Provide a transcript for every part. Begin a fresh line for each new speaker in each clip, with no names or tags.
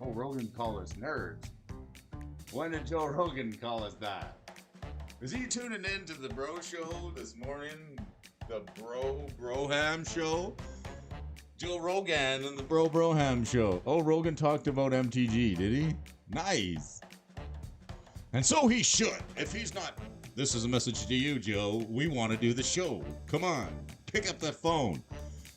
Oh, Rogan call us nerds. When did Joe Rogan call us that? Is he tuning in to the Bro Show this morning? The Broham Show? Joe Rogan and the Broham Show. Oh, Rogan talked about MTG, did he? Nice. And so he should. If he's not, this is a message to you, Joe. We want to do the show. Come on, pick up that phone.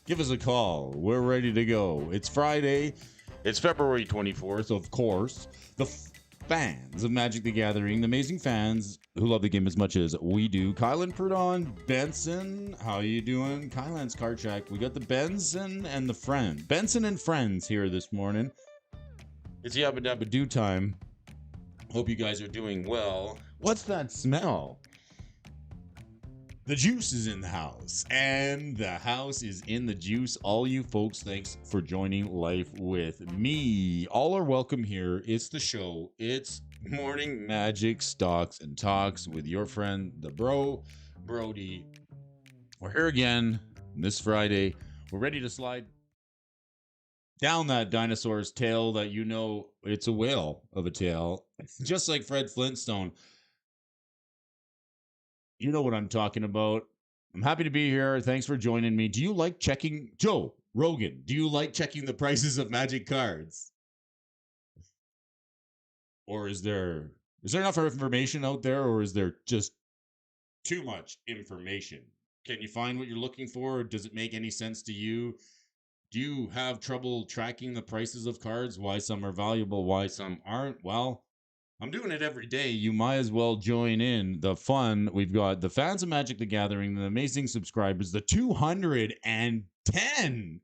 Give us a call. We're ready to go. It's Friday. It's February 24th, of course. The fans of Magic the Gathering, the amazing fans who love the game as much as we do. Kylan Prudon, Benson, how you doing? Kylan's Card Check. We got the Benson and the friend. Benson and friends here this morning. It's Yabba Dabba Doo time. Hope you guys are doing well. What's that smell? The juice is in the house, and the house is in the juice. All you folks, thanks for joining Life with me. All are welcome here. It's the show. It's Morning Magic Stocks and Talks with your friend, the Brody. We're here again this Friday. We're ready to slide down that dinosaur's tail that you know it's a whale of a tail, just like Fred Flintstone. You know what I'm talking about. I'm happy to be here. Thanks for joining me. Do you like checking, Joe Rogan, do you like checking the prices of Magic cards? Or is there enough information out there, or is there just too much information? Can you find what you're looking for? Does it make any sense to you? Do you have trouble tracking the prices of cards? Why some are valuable, why some aren't? Well, I'm doing it every day. You might as well join in the fun. We've got the fans of Magic the Gathering, the amazing subscribers, the 210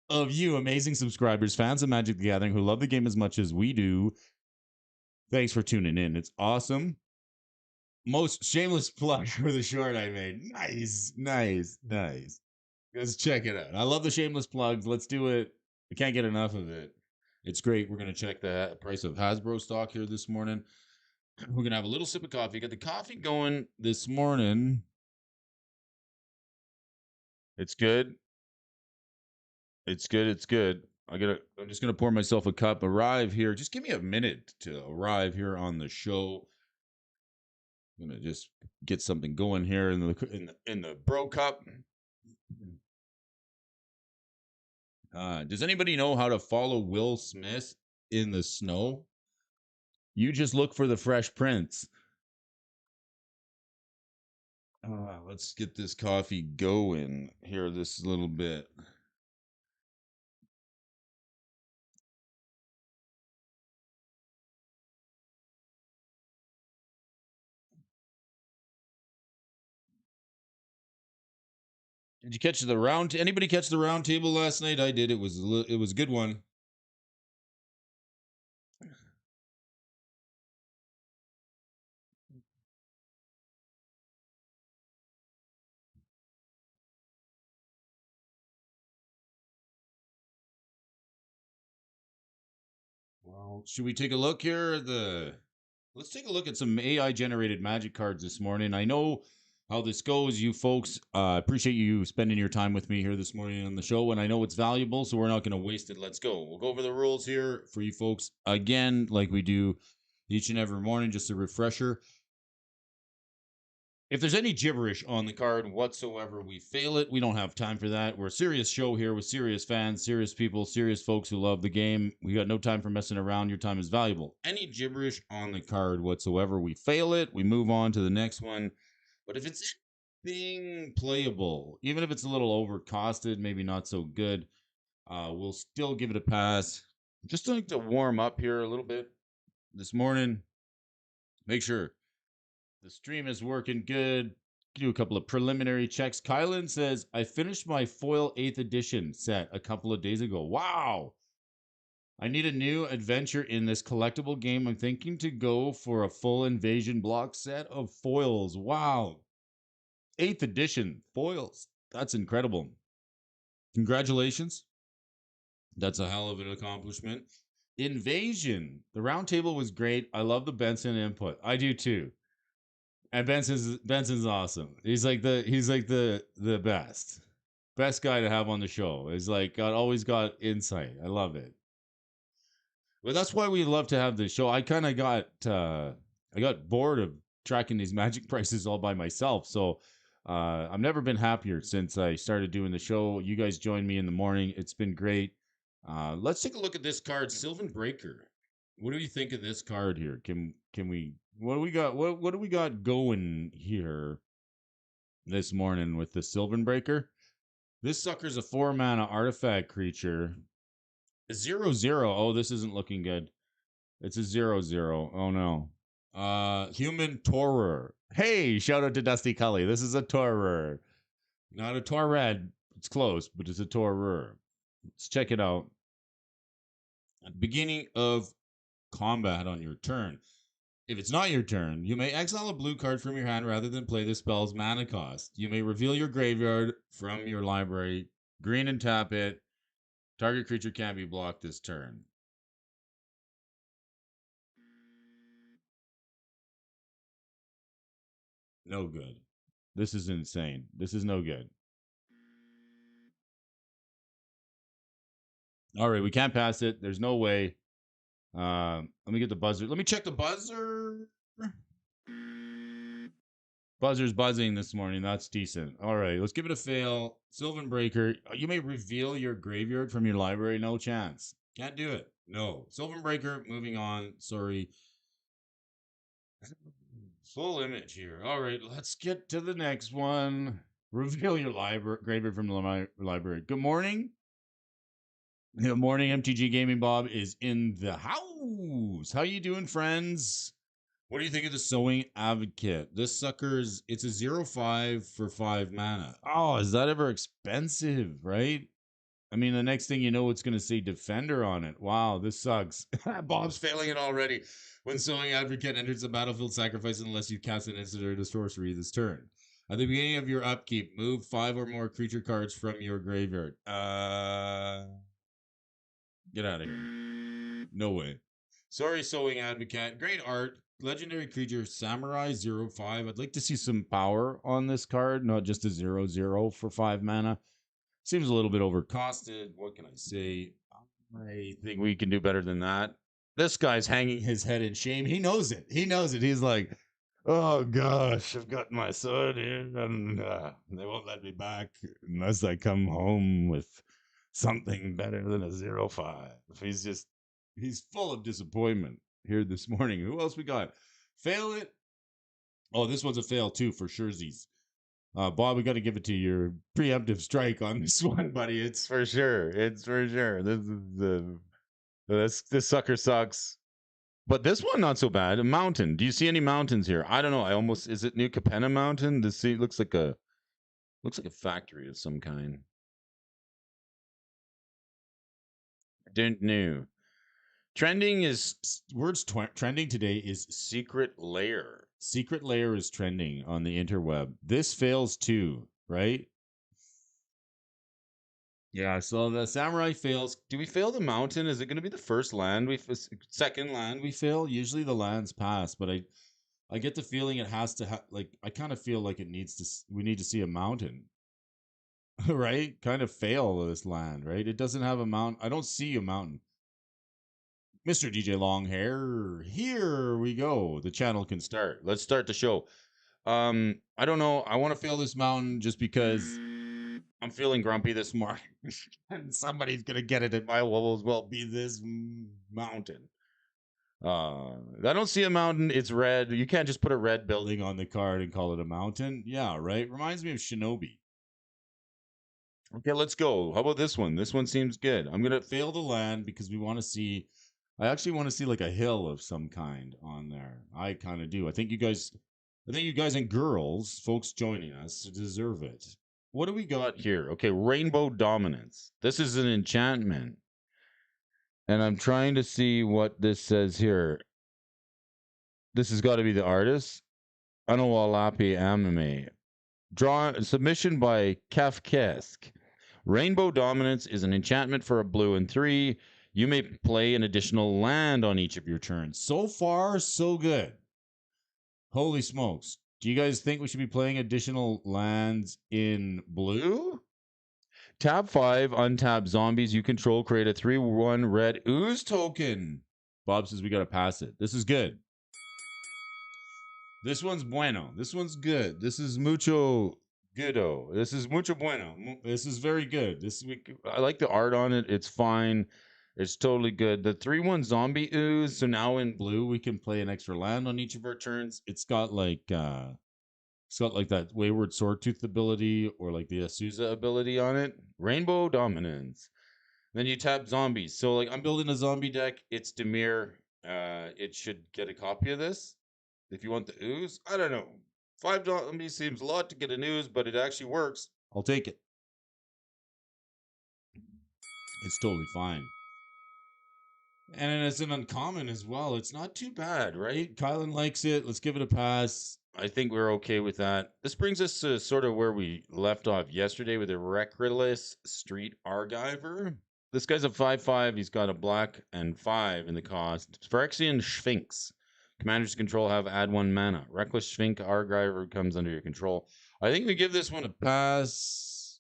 of you amazing subscribers, fans of Magic the Gathering who love the game as much as we do. Thanks for tuning in. It's awesome. Most shameless plug for the short I made. Nice. Let's check it out. I love the shameless plugs. Let's do it. I can't get enough of it. It's great. We're going to check the price of Hasbro stock here this morning. We're going to have a little sip of coffee. Got the coffee going this morning. It's good. I'm just going to pour myself a cup, arrive here. Just give me a minute to arrive here on the show. I'm going to just get something going here in the bro cup. Does anybody know how to follow Will Smith in the snow? You just look for the Fresh Prince. Let's get this coffee going here this little bit. Did you catch the round? Anybody catch the round table last night? I did. It was a good one. Well, should we take a look here? Let's take a look at some AI generated Magic cards this morning. I know how this goes, you folks. Appreciate you spending your time with me here this morning on the show, and I know it's valuable, so we're not going to waste it. Let's go. We'll go over the rules here for you folks again, like we do each and every morning. Just a refresher. If there's any gibberish on the card whatsoever, we fail it. We don't have time for that. We're a serious show here with serious fans, serious people, serious folks who love the game. We got no time for messing around. Your time is valuable. Any gibberish on the card whatsoever, we fail it. We move on to the next one. But if it's anything playable, even if it's a little overcosted, maybe not so good, we'll still give it a pass. Just like to warm up here a little bit this morning. Make sure the stream is working good. Do a couple of preliminary checks. Kylan says, I finished my foil 8th edition set a couple of days ago. Wow. I need a new adventure in this collectible game. I'm thinking to go for a full invasion block set of foils. Wow. 8th edition foils. That's incredible. Congratulations. That's a hell of an accomplishment. Invasion. The round table was great. I love the Benson input. I do too. And Benson's awesome. He's like the best guy to have on the show. He's like always got insight. I love it. Well, that's why we love to have the show. I kind of got I got bored of tracking these magic prices all by myself. So I've never been happier since I started doing the show. You guys joined me in the morning. It's been great. Let's take a look at this card, Sylvan Breaker. What do you think of this card here? Can we what do we got? What do we got going here this morning with the Sylvan Breaker? This sucker's a 4-mana artifact creature. 0/0. Oh, this isn't looking good. It's a 0/0. Oh no. Human Torer. Hey, shout out to Dusty Cully. This is a Torer. Not a Torred. It's close, but it's a Torer. Let's check it out. At the beginning of combat on your turn. If it's not your turn, you may exile a blue card from your hand rather than play the spell's mana cost. You may reveal your graveyard from your library, green and tap it. Target creature can't be blocked this turn. No good. This is insane. This is no good. All right, we can't pass it. There's no way. Let me get the buzzer. Let me check the buzzer. Buzzer's buzzing this morning. That's decent. All right, let's give it a fail. Sylvan Breaker. You may reveal your graveyard from your library. No chance. Can't do it. No. Sylvan Breaker. Moving on. Sorry. Full image here. All right, let's get to the next one. Reveal your graveyard from the library. Good morning. Good morning, MTG Gaming Bob is in the house. How you doing, friends? What do you think of the Sowing Advocate? This sucker's, it's a 0/5 for 5 mana. Oh, is that ever expensive, right? I mean, the next thing you know, it's going to say Defender on it. Wow, this sucks. Bob's failing it already. When Sowing Advocate enters the battlefield, sacrifice unless you cast an instant or a sorcery this turn. At the beginning of your upkeep, move 5 or more creature cards from your graveyard. Get out of here. No way. Sorry, Sowing Advocate. Great art. Legendary creature Samurai 0/5. I'd like to see some power on this card, not just a 0/0 for 5 mana. Seems a little bit overcosted. What can I say? I think we can do better than that. This guy's hanging his head in shame. He knows it. He knows it. He's like, oh gosh, I've got my sword here, and they won't let me back unless I come home with something better than a 0/5. He's full of disappointment here this morning. Who else we got? Fail it. Oh, this one's a fail too for surezies. Bob, we got to give it to your preemptive strike on this one, buddy. It's for sure. It's for sure. This sucker sucks. But this one not so bad. A mountain. Do you see any mountains here? I don't know. Is it New Capenna Mountain? This looks like a factory of some kind. Don't know. Trending today is Secret Lair. Secret Lair is trending on the interweb. This fails too, right? Yeah, so the Samurai fails. Do we fail the mountain? Is it going to be the first land second land we fail? Usually the lands pass, but I get the feeling it has to I kind of feel like we need to see a mountain. Right? Kind of fail this land, right? It doesn't have a mountain. I don't see a mountain. Mr. DJ Longhair, here we go. The channel can start. Let's start the show. I don't know. I want to fail this mountain just because I'm feeling grumpy this morning. And somebody's going to get it. It might as well be this mountain. I don't see a mountain. It's red. You can't just put a red building on the card and call it a mountain. Yeah, right? Reminds me of Shinobi. Okay, let's go. How about this one? This one seems good. I'm going to fail the land because I actually want to see like a hill of some kind on there. I kind of do. I think you guys and girls, folks joining us, deserve it. What do we got here? Okay, Rainbow Dominance. This is an enchantment. And I'm trying to see what this says here. This has got to be the artist. Anawalapi Anime. Submission by Kafkesk. Rainbow Dominance is an enchantment for a blue and 3. You may play an additional land on each of your turns. So far, so good. Holy smokes. Do you guys think we should be playing additional lands in blue? Tab 5, untap zombies you control. Create a 3/1 red ooze token. Bob says we got to pass it. This is good. This one's bueno. This one's good. This is mucho goodo. This is mucho bueno. This is very good. I like the art on it. It's fine. It's totally good. The 3/1 zombie ooze. So now in blue, we can play an extra land on each of our turns. It's got like that Wayward Swordtooth ability or like the Azusa ability on it. Rainbow Dominance. Then you tap zombies. So like I'm building a zombie deck. It's Demir. It should get a copy of this. If you want the ooze, I don't know. $5 seems a lot to get an ooze, but it actually works. I'll take it. It's totally fine. And it's an uncommon as well. It's not too bad, right? Kylan likes it. Let's give it a pass. I think we're okay with that. This brings us to sort of where we left off yesterday with a Reckless Street Argiver. This guy's a 5/5. He's got a black and 5 in the cost. Phyrexian Sphinx. Commanders control have add 1 mana. Reckless Sphinx Argiver comes under your control. I think we give this one a pass.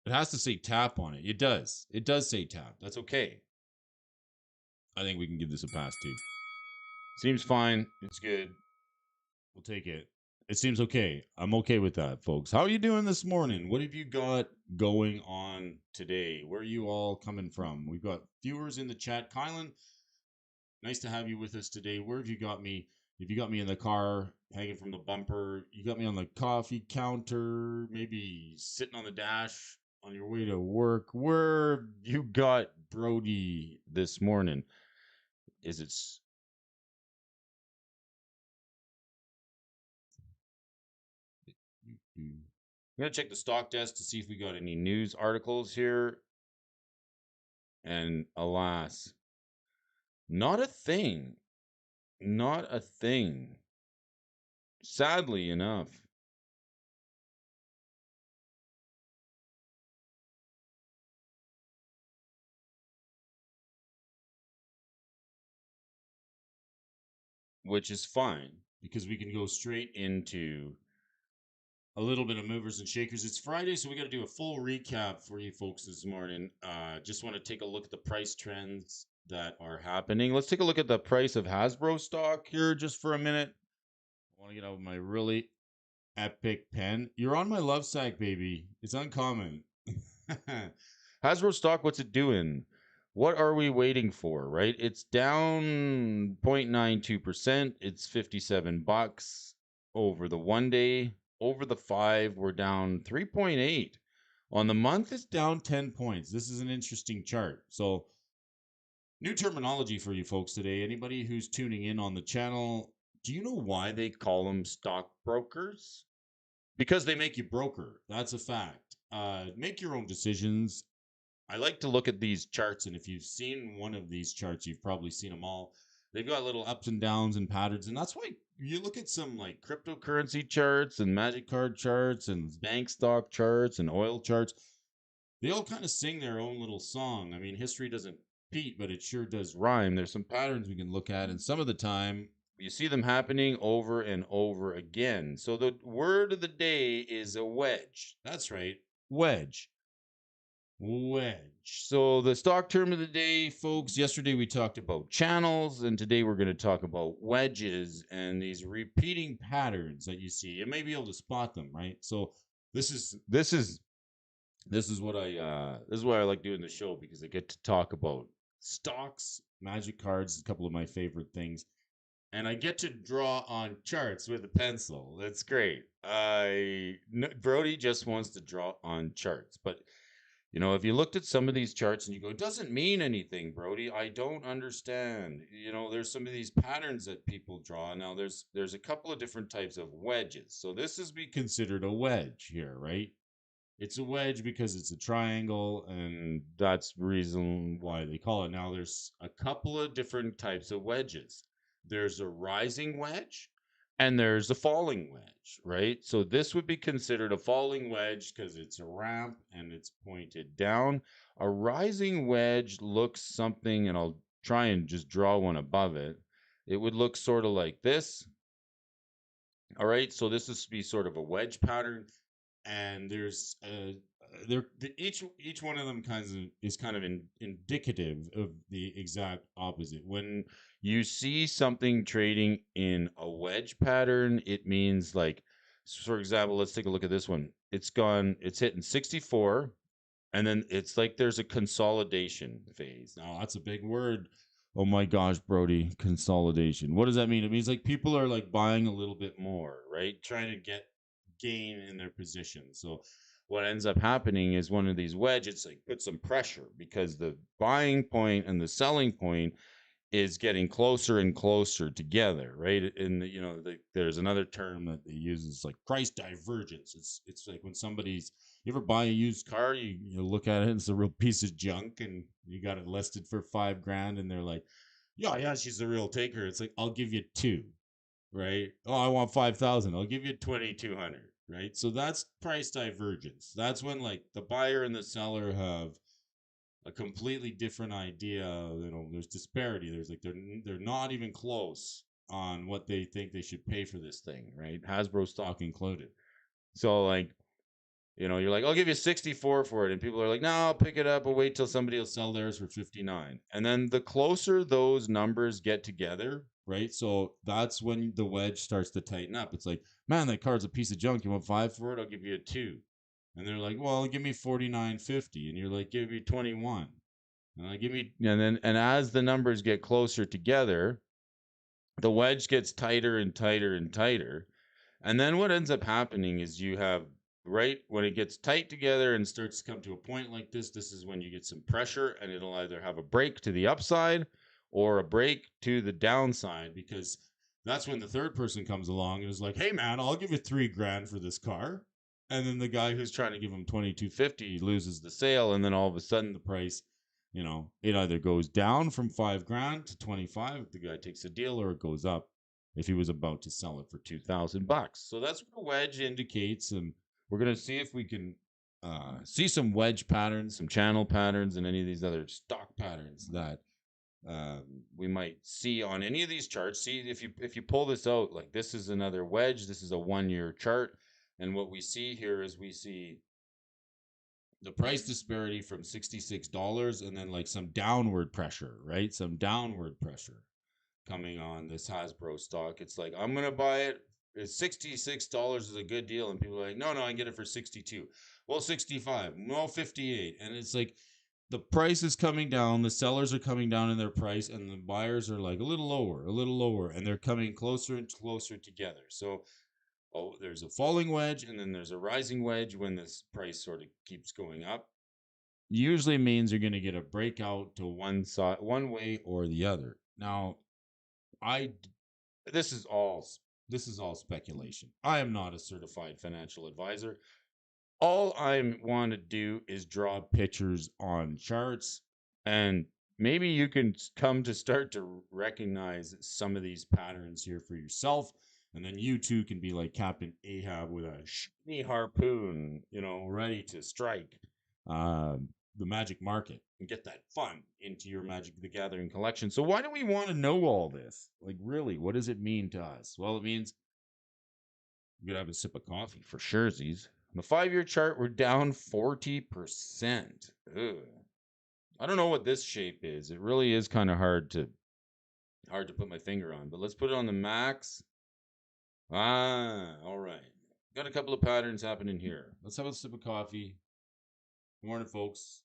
It has to say tap on it. It does. It does say tap. That's okay. I think we can give this a pass too. Seems fine. It's good. We'll take it. It seems okay. I'm okay with that, folks. How are you doing this morning? What have you got going on today? Where are you all coming from? We've got viewers in the chat. Kylan, nice to have you with us today. Where have you got me? If you got me in the car, hanging from the bumper, you got me on the coffee counter, maybe sitting on the dash on your way to work. Where you got Brody this morning? Is it? I'm gonna check the stock desk to see if we got any news articles here. And alas, not a thing. Not a thing. Sadly enough. Which is fine because we can go straight into a little bit of movers and shakers. It's Friday, so we got to do a full recap for you folks this morning. Just want to take a look at the price trends that are happening. Let's take a look at the price of Hasbro stock here just for a minute. I want to get out my really epic pen. You're on my love sack, baby. It's uncommon. Hasbro stock, what's it doing? What are we waiting for, right? It's down 0.92%. It's $57 over the 1 day. Over the 5, we're down 3.8. On the month, it's down 10 points. This is an interesting chart. So, new terminology for you folks today. Anybody who's tuning in on the channel, do you know why they call them stockbrokers? Because they make you broker. That's a fact. Make your own decisions. I like to look at these charts, and if you've seen one of these charts, you've probably seen them all. They've got little ups and downs and patterns, and that's why you look at some like cryptocurrency charts and magic card charts and bank stock charts and oil charts. They all kind of sing their own little song. I mean, history doesn't repeat, but it sure does rhyme. There's some patterns we can look at, and some of the time you see them happening over and over again. So the word of the day is a wedge. That's right, wedge. Wedge. So the stock term of the day, folks, yesterday we talked about channels, and today we're going to talk about wedges and these repeating patterns that you see. You may be able to spot them, right? So this is what I like doing the show, because I get to talk about stocks, magic cards, a couple of my favorite things. And I get to draw on charts with a pencil. That's great. Brody just wants to draw on charts, but you know, if you looked at some of these charts and you go, it doesn't mean anything, Brody, I don't understand. You know, there's some of these patterns that people draw. Now, there's a couple of different types of wedges. So this is be considered a wedge here, right? It's a wedge because it's a triangle, and that's the reason why they call it. Now, there's a couple of different types of wedges. There's a rising wedge, and there's a falling wedge, right? So this would be considered a falling wedge because it's a ramp and it's pointed down. A rising wedge looks something, and I'll try and just draw one above it. It would look sort of like this. All right, so this is be sort of a wedge pattern, and there's each one of them is kind of indicative of the exact opposite. When you see something trading in a wedge pattern, it means like, for example, let's take a look at this one. It's hitting 64, and then it's like there's a consolidation phase. Now that's a big word. Oh my gosh, Brody, consolidation. What does that mean? It means like people are like buying a little bit more, right? Trying to get gain in their position. So what ends up happening is one of these wedges like put some pressure because the buying point and the selling point is getting closer and closer together, right? And there's another term that they use is like price divergence. It's like when somebody's you ever buy a used car, you look at it, and it's a real piece of junk, and you got it listed for $5,000, and they're like, yeah, she's the real taker. It's like I'll give you two, right? Oh, I want 5,000. I'll give you 2,200, right? So that's price divergence. That's when like the buyer and the seller have a completely different idea. There's disparity. There's like they're not even close on what they think they should pay for this thing, right? Hasbro stock included. So like, you're like, I'll give you 64 for it, and people are like, no, I'll pick it up. I'll wait till somebody will sell theirs for 59. And then the closer those numbers get together, right? So that's when the wedge starts to tighten up. It's like, man, that card's a piece of junk. You want 5 for it? I'll give you a 2. And they're like, well, give me 49.50, and you're like, give me 21. And as the numbers get closer together, the wedge gets tighter and tighter and tighter. And then what ends up happening is you have right when it gets tight together and starts to come to a point like this is when you get some pressure, and it'll either have a break to the upside or a break to the downside, because that's when the third person comes along and is like, hey man, I'll give you $3,000 for this car. And then the guy who's trying to give him 22.50 loses the sale, and then all of a sudden the price, it either goes down from $5,000 to 25 if the guy takes a deal, or it goes up if he was about to sell it for $2,000. So that's what a wedge indicates, and we're going to see if we can see some wedge patterns, some channel patterns, and any of these other stock patterns that we might see on any of these charts. See if you pull this out, like this is another wedge. This is a 1-year chart, and what we see here is we see the price disparity from $66, and then like some downward pressure, right? Some downward pressure coming on this Hasbro stock. It's like, I'm gonna buy it. It's $66 is a good deal, and people are like, no, I can get it for 62. Well, 65. Well, 58. And it's like the price is coming down. The sellers are coming down in their price, and the buyers are like a little lower, and they're coming closer and closer together. So there's a falling wedge, and then there's a rising wedge when this price sort of keeps going up. Usually means you're going to get a breakout to one side, one way or the other. Now, this is all speculation. I am not a certified financial advisor. All I want to do is draw pictures on charts, and maybe you can come to start to recognize some of these patterns here for yourself. And then you too can be like Captain Ahab with a shiny harpoon, ready to strike the magic market and get that fun into your Magic the Gathering collection. So why do we want to know all this? Like, really, what does it mean to us? Well, it means you're gonna have a sip of coffee for sure. On the 5-year chart, we're down 40%. Ugh. I don't know what this shape is. It really is kind of hard to put my finger on, but let's put it on the max. All right. Got a couple of patterns happening here. Let's have a sip of coffee. Good morning, folks.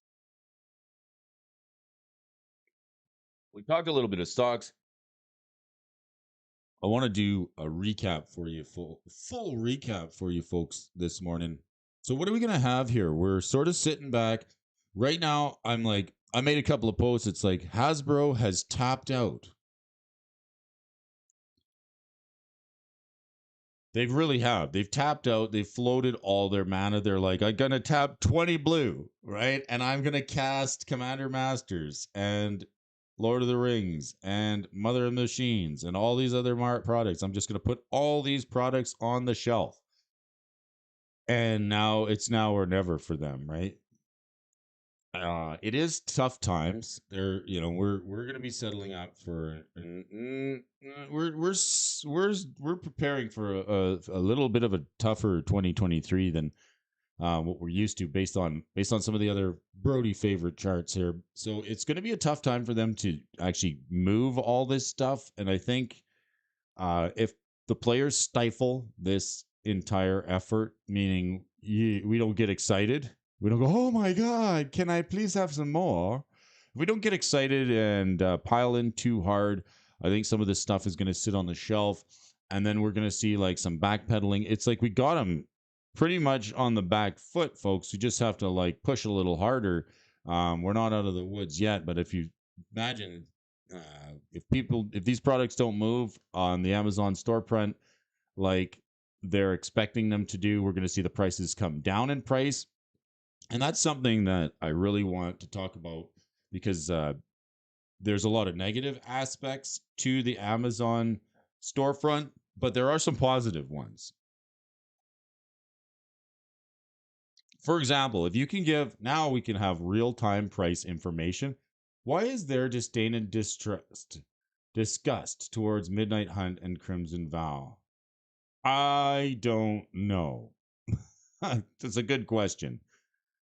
We talked a little bit of stocks. I want to do a recap for you, full recap for you folks this morning. So what are we going to have here? We're sort of sitting back. Right now, I made a couple of posts. It's like Hasbro has tapped out. They really have. They've tapped out. They've floated all their mana. They're like, I'm going to tap 20 blue, right? And I'm going to cast Commander Masters and Lord of the Rings and Mother of Machines and all these other products. I'm just going to put all these products on the shelf. And now it's now or never for them, right? It is tough times. We're going to be settling up for we're preparing for a little bit of a tougher 2023 than
what we're used to based on some of the other Brody favorite charts here. So it's going to be a tough time for them to actually move all this stuff. And I think if the players stifle this entire effort, meaning we don't get excited, we don't go, oh my God, can I please have some more? If we don't get excited and pile in too hard, I think some of this stuff is going to sit on the shelf. And then we're going to see like some backpedaling. It's like we got them pretty much on the back foot, folks. We just have to like push a little harder. We're not out of the woods yet, but if you imagine if these products don't move on the Amazon storefront like they're expecting them to do, we're going to see the prices come down in price. And that's something that I really want to talk about because there's a lot of negative aspects to the Amazon storefront, but there are some positive ones. For example, if you can give, now we can have real-time price information. Why is there disdain and disgust towards Midnight Hunt and Crimson Vow? I don't know. That's a good question.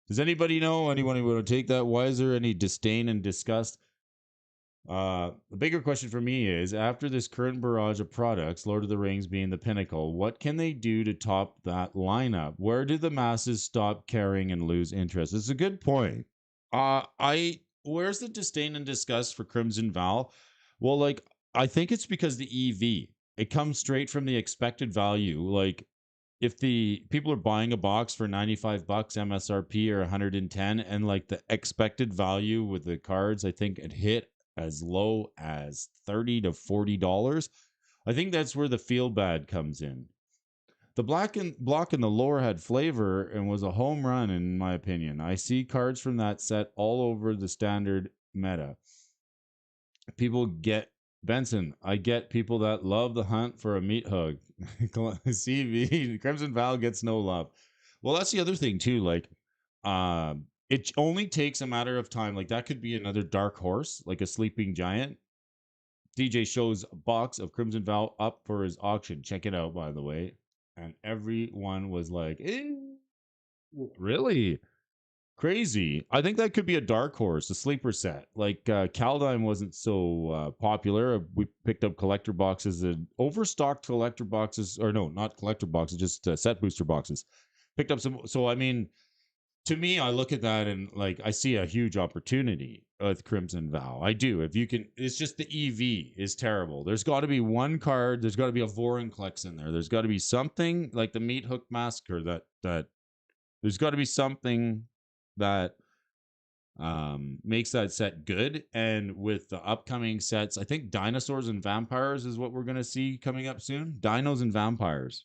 Does anybody know? Anyone want to take that? Why is there any disdain and disgust? The bigger question for me is after this current barrage of products, Lord of the Rings being the pinnacle, what can they do to top that lineup? Where do the masses stop caring and lose interest? It's a good point. Where's the disdain and disgust for Crimson Vow? Well, like I think it's because the EV. It comes straight from the expected value. Like if the people are buying a box for 95 bucks MSRP or 110 and like the expected value with the cards, I think it hit as low as $30 to $40. I think that's where the feel bad comes in. The black and block in the lore had flavor and was a home run in my opinion. I see cards from that set all over the standard meta. People get Benson. I get people that love the hunt for a meat hug. CV Crimson Val gets no love. Well, that's the other thing too. Like, it only takes a matter of time. Like that could be another dark horse, like a sleeping giant. DJ shows a box of Crimson Val up for his auction. Check it out, by the way. And everyone was like, really? Crazy. I think that could be a dark horse, a sleeper set. Like Kaldheim wasn't so popular. We picked up collector boxes and overstocked collector boxes, or no, not collector boxes, just set booster boxes. Picked up some. So I mean, to me, I look at that and like I see a huge opportunity with Crimson Vow. I do. If you can, it's just the EV is terrible. There's got to be one card. There's got to be a Vorinclex in there. There's got to be something like the Meat Hook Massacre that there's got to be something that makes that set good. And with the upcoming sets, I think Dinosaurs and Vampires is what we're going to see coming up soon. Dinos and Vampires.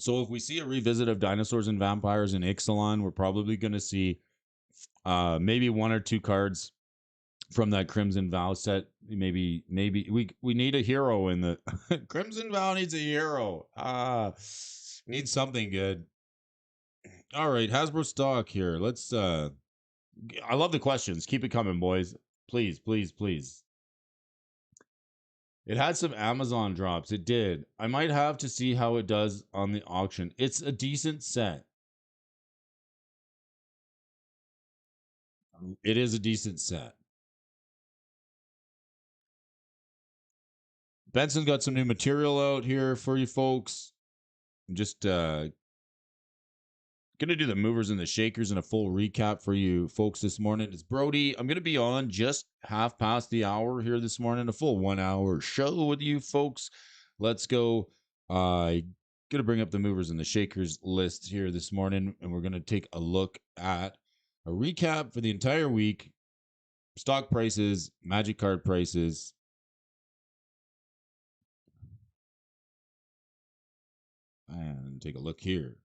So if we see a revisit of Dinosaurs and Vampires in Ixalan, we're probably going to see maybe one or two cards from that Crimson Vow set. Maybe we need a hero in the Crimson Vow needs a hero. Needs something good. All right, Hasbro stock here. Let's I love the questions. Keep it coming, boys. Please, please, please. It had some Amazon drops. It did. I might have to see how it does on the auction. It's a decent set. It is a decent set. Benson's got some new material out here for you folks. Just gonna do the movers and the shakers and a full recap for you folks this morning. It's Brody. I'm gonna be on just half past the hour here this morning, a full 1 hour show with you folks. Let's go. Gonna bring up the movers and the shakers list here this morning, and we're gonna take a look at a recap for the entire week, stock prices, magic card prices. And take a look here.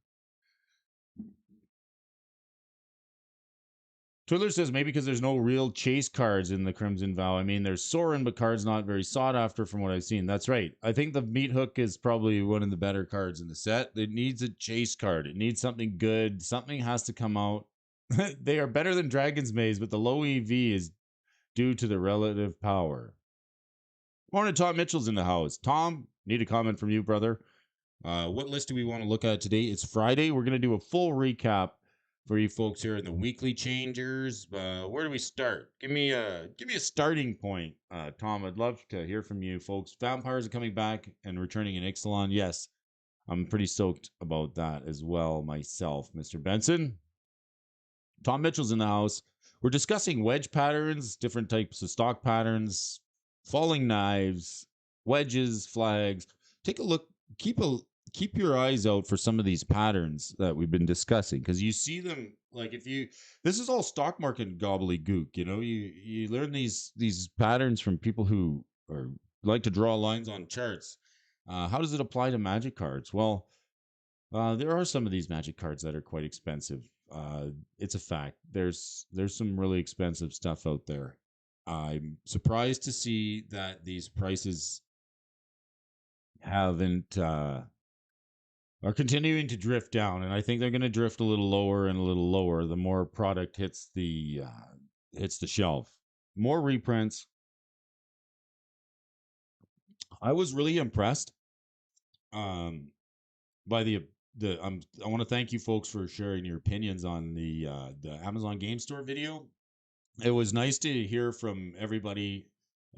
Twiddler says maybe because there's no real chase cards in the Crimson Vow. I mean, there's Sorin, but cards not very sought after from what I've seen. That's right. I think the Meat Hook is probably one of the better cards in the set. It needs a chase card. It needs something good. Something has to come out. They are better than Dragon's Maze, but the low EV is due to the relative power. Morning, Tom Mitchell's in the house. Tom, need a comment from you, brother. What list do we want to look at today? It's Friday. We're going to do a full recap for you folks here in the weekly changers. Where do we start? Give me a starting point, Tom. I'd love to hear from you folks. Vampires are coming back and returning in Ixalan. Yes, I'm pretty stoked about that as well myself, Mr. Benson. Tom Mitchell's in the house. We're discussing wedge patterns, different types of stock patterns, falling knives, wedges, flags. Take a look. Keep your eyes out for some of these patterns that we've been discussing, because you see them. Like, if you, this is all stock market gobbledygook. You know, you learn these patterns from people who are like to draw lines on charts. How does it apply to Magic cards? Well, there are some of these Magic cards that are quite expensive. It's a fact. There's some really expensive stuff out there. I'm surprised to see that these prices haven't are continuing to drift down, and I think they're going to drift a little lower and a little lower the more product hits the shelf. More reprints. I was really impressed by the I want to thank you folks for sharing your opinions on the Amazon Game Store video. It was nice to hear from everybody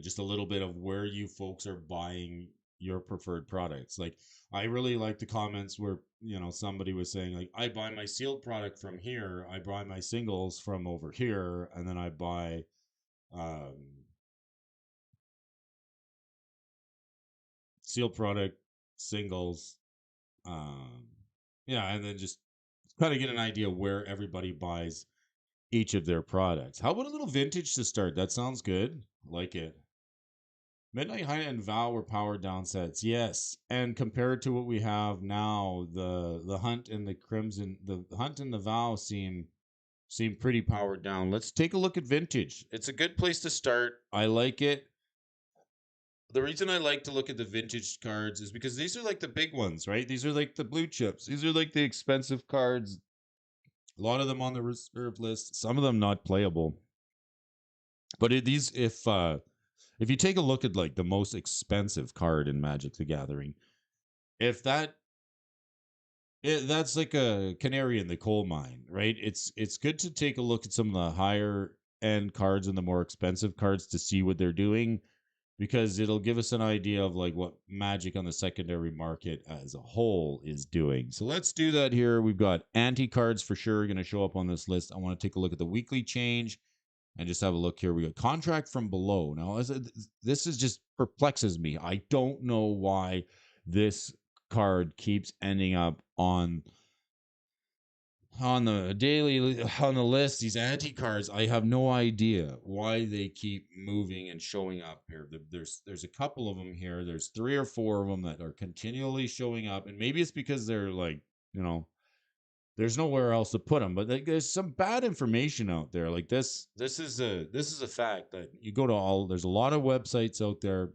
just a little bit of where you folks are buying your preferred products. Like, I really like the comments where, you know, somebody was saying, like, I buy my sealed product from here, I buy my singles from over here, and then I buy sealed product, singles, yeah, and then just kind of get an idea where everybody buys each of their products. How about a little vintage to start? That sounds good. Like it. Midnight High and Vow were powered down sets, yes. And compared to what we have now, the Hunt and the Hunt and the Vow seem pretty powered down. Let's take a look at vintage. It's a good place to start. I like it. The reason I like to look at the vintage cards is because these are like the big ones, right? These are like the blue chips. These are like the expensive cards. A lot of them on the reserve list. Some of them not playable. But if you take a look at like the most expensive card in Magic the Gathering, if that's like a canary in the coal mine, right? It's good to take a look at some of the higher end cards and the more expensive cards to see what they're doing, because it'll give us an idea of like what Magic on the secondary market as a whole is doing. So let's do that here. We've got anti cards for sure going to show up on this list. I want to take a look at the weekly change and just have a look here. We got Contract from Below. Now, this is just perplexes me. I don't know why this card keeps ending up on the daily on the list. These anti cards, I have no idea why they keep moving and showing up here. There's a couple of them here. There's 3 or 4 of them that are continually showing up, and maybe it's because they're like, you know, there's nowhere else to put them. But there's some bad information out there. Like this is a fact that you go to all. There's a lot of websites out there.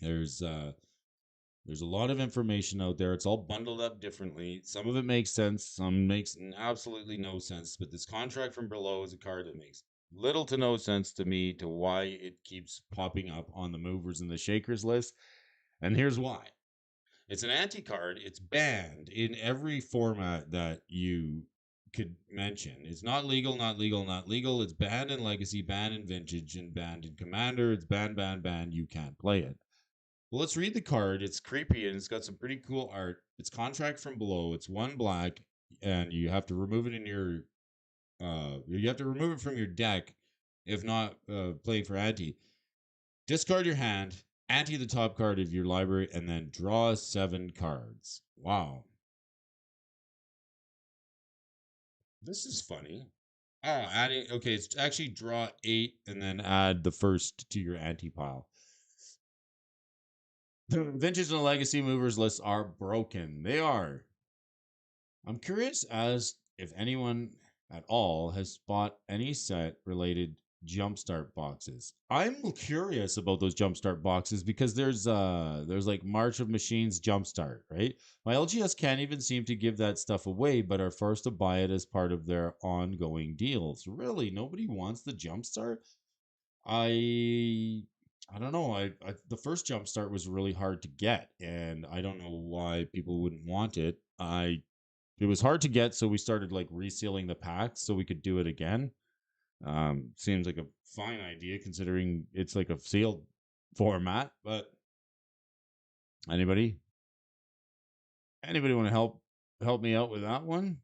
There's a lot of information out there. It's all bundled up differently. Some of it makes sense. Some makes absolutely no sense. But this Contract from Below is a card that makes little to no sense to me to why it keeps popping up on the movers and the shakers list. And here's why. It's an anti-card. It's banned in every format that you could mention. It's not legal, not legal, not legal. It's banned in Legacy, banned in Vintage, and banned in Commander. It's banned, banned, banned. You can't play it. Well, let's read the card. It's creepy and it's got some pretty cool art. It's Contract from Below. It's 1 black, and you have to remove it in your you have to remove it from your deck if not playing for anti. Discard your hand, anti the top card of your library, and then draw 7 cards. Wow. This is funny. Oh, adding, okay, it's actually draw 8 and then add the first to your anti pile. The Vintage and Legacy movers lists are broken. They are. I'm curious as if anyone at all has bought any set related jumpstart boxes. I'm curious about those jumpstart boxes because there's like March of Machines jumpstart, right? My LGS can't even seem to give that stuff away, but are forced to buy it as part of their ongoing deals. Really, nobody wants the jumpstart. I don't know. I the first jump start was really hard to get, and I don't know why people wouldn't want it. It was hard to get, so we started like resealing the packs so we could do it again. Seems like a fine idea considering it's like a sealed format. But anybody, anybody want to help me out with that one?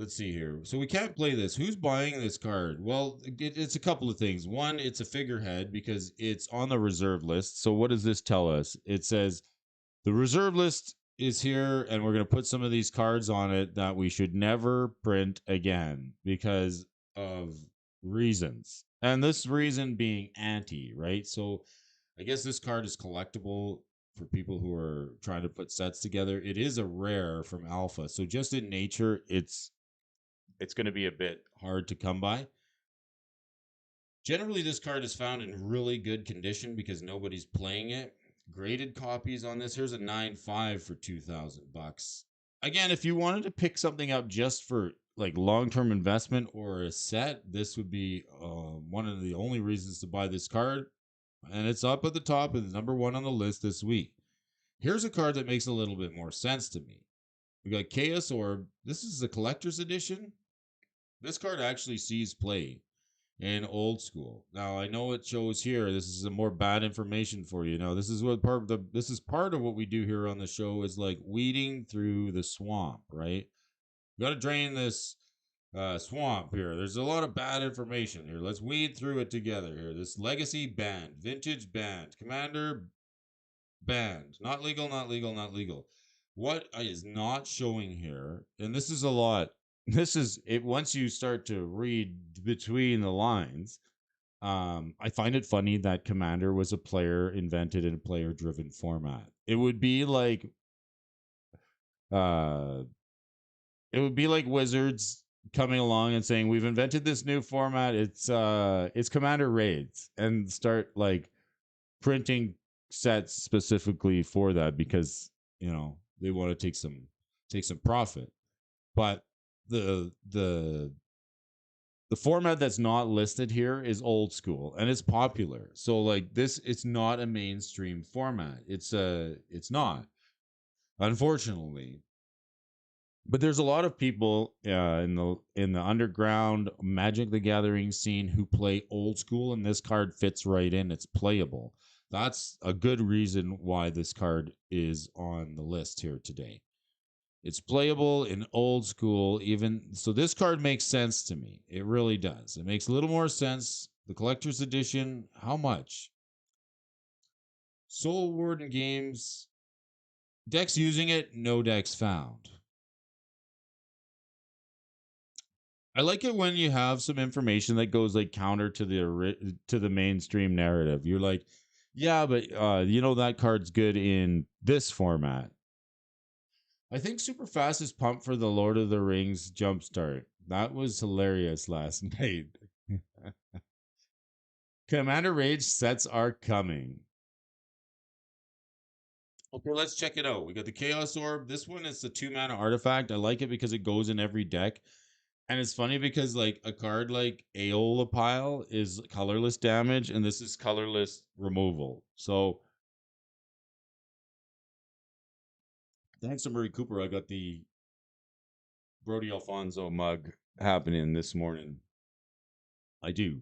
Let's see here. So we can't play this. Who's buying this card? Well, it's a couple of things. One, it's a figurehead because it's on the reserve list. So what does this tell us? It says the reserve list is here, and we're going to put some of these cards on it that we should never print again because of reasons. And this reason being anti, right? So I guess this card is collectible for people who are trying to put sets together. It is a rare from Alpha. So just in nature, it's going to be a bit hard to come by. Generally, this card is found in really good condition because nobody's playing it. Graded copies on this. Here's a 9.5 for $2,000. Again, if you wanted to pick something up just for like long-term investment or a set, this would be one of the only reasons to buy this card. And it's up at the top and number one on the list this week. Here's a card that makes a little bit more sense to me. We got Chaos Orb. This is the collector's edition. This card actually sees play in old school. Now I know it shows here. This is a more bad information for you. Now this is what this is part of what we do here on the show is like weeding through the swamp, right? We got to drain this swamp here. There's a lot of bad information here. Let's weed through it together here. This legacy banned, vintage banned, commander banned, not legal, not legal, not legal. What is not showing here, and this is a lot. This is it. Once you start to read between the lines, I find it funny that Commander was a player invented in a player driven format. Uh, it would be like Wizards coming along and saying we've invented this new format. It's Commander raids and start like printing sets specifically for that because they want to take some profit. But the the format that's not listed here is old school and it's popular. So like this, it's not a mainstream format. It's not, unfortunately. But there's a lot of people in the underground Magic the Gathering scene who play old school, and this card fits right in. It's playable. That's a good reason why this card is on the list here today. It's playable in old school, even so. This card makes sense to me. It really does. It makes a little more sense. The collector's edition, how much? Soul Warden Games, decks using it, no decks found. I like it when you have some information that goes like counter to the mainstream narrative. You're like, yeah, but that card's good in this format. I think Superfast is pumped for the Lord of the Rings jumpstart. That was hilarious last night. Commander Rage sets are coming. Okay, let's check it out. We got the Chaos Orb. This one is the 2-mana artifact. I like it because it goes in every deck. And it's funny because like a card like Aeola Pile is colorless damage, and this is colorless removal. So thanks to Murray Cooper, I got the Brody Alfonso mug happening this morning. I do.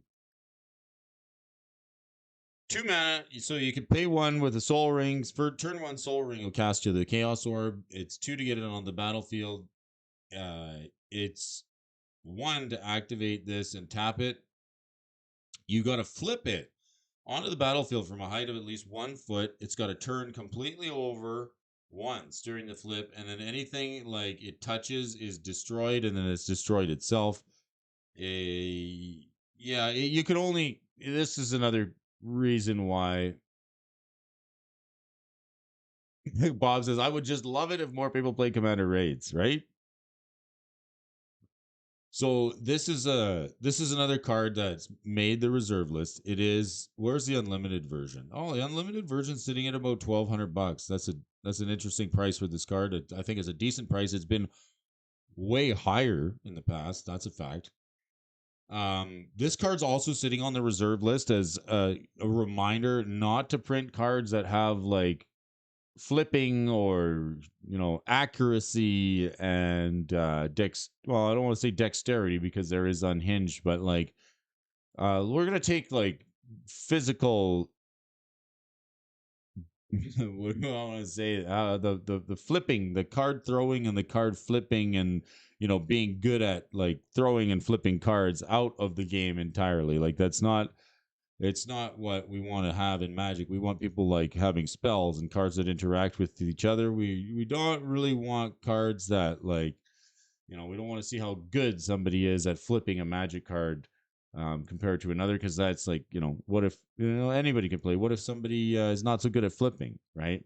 2 mana, so you can pay one with a Soul Rings. For turn 1 Soul Ring will cast you the Chaos Orb. It's 2 to get it on the battlefield. It's 1 to activate this and tap it. You got to flip it onto the battlefield from a height of at least 1 foot. It's got to turn completely over once during the flip, and then anything like it touches is destroyed, and then it's destroyed itself. You can only. This is another reason why Bob says I would just love it if more people play Commander Raids, right? So this is another card that's made the reserve list. It is, where's the unlimited version? Oh, the unlimited version sitting at about $1,200. That's an interesting price for this card. I think it's a decent price. It's been way higher in the past. That's a fact. This card's also sitting on the reserve list as a reminder not to print cards that have like flipping or accuracy and well, I don't want to say dexterity because there is unhinged, but like we're gonna take like physical what do I want to say? The flipping, the card throwing, and the card flipping, and being good at like throwing and flipping cards out of the game entirely. Like that's not. It's not what we want to have in Magic. We want people like having spells and cards that interact with each other. We don't really want cards that like we don't want to see how good somebody is at flipping a Magic card compared to another, because that's like what if anybody can play, what if somebody is not so good at flipping, right?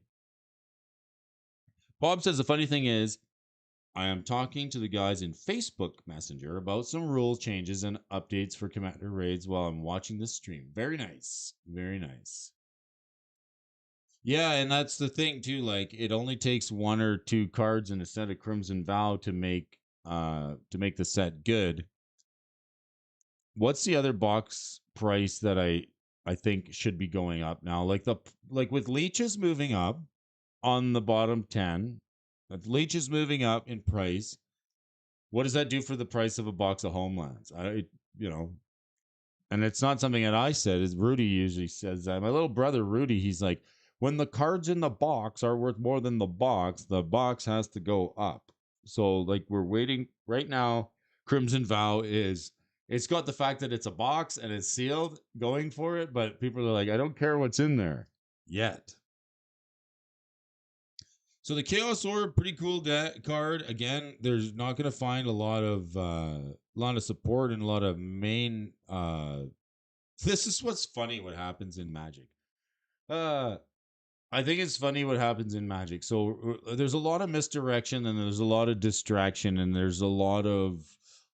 Bob says the funny thing is I am talking to the guys in Facebook Messenger about some rule changes and updates for Commander raids while I'm watching this stream. Very nice, very nice. Yeah, and that's the thing too, like it only takes one or two cards in a set of Crimson Vow to make the set good. What's the other box price that I think should be going up now? Like with leeches moving up on the bottom 10, if leeches moving up in price, what does that do for the price of a box of homelands? You know, and it's not something that I said. Is Rudy usually says that. My little brother Rudy, he's like, when the cards in the box are worth more than the box has to go up. So like we're waiting right now. Crimson Vow is it's got the fact that it's a box and it's sealed going for it, but people are like, I don't care what's in there yet. So the Chaos Orb, pretty cool card. Again, there's not going to find a lot of support and a lot of main. This is what's funny. What happens in Magic? Uh, I think it's funny what happens in Magic. So there's a lot of misdirection and there's a lot of distraction and there's a lot of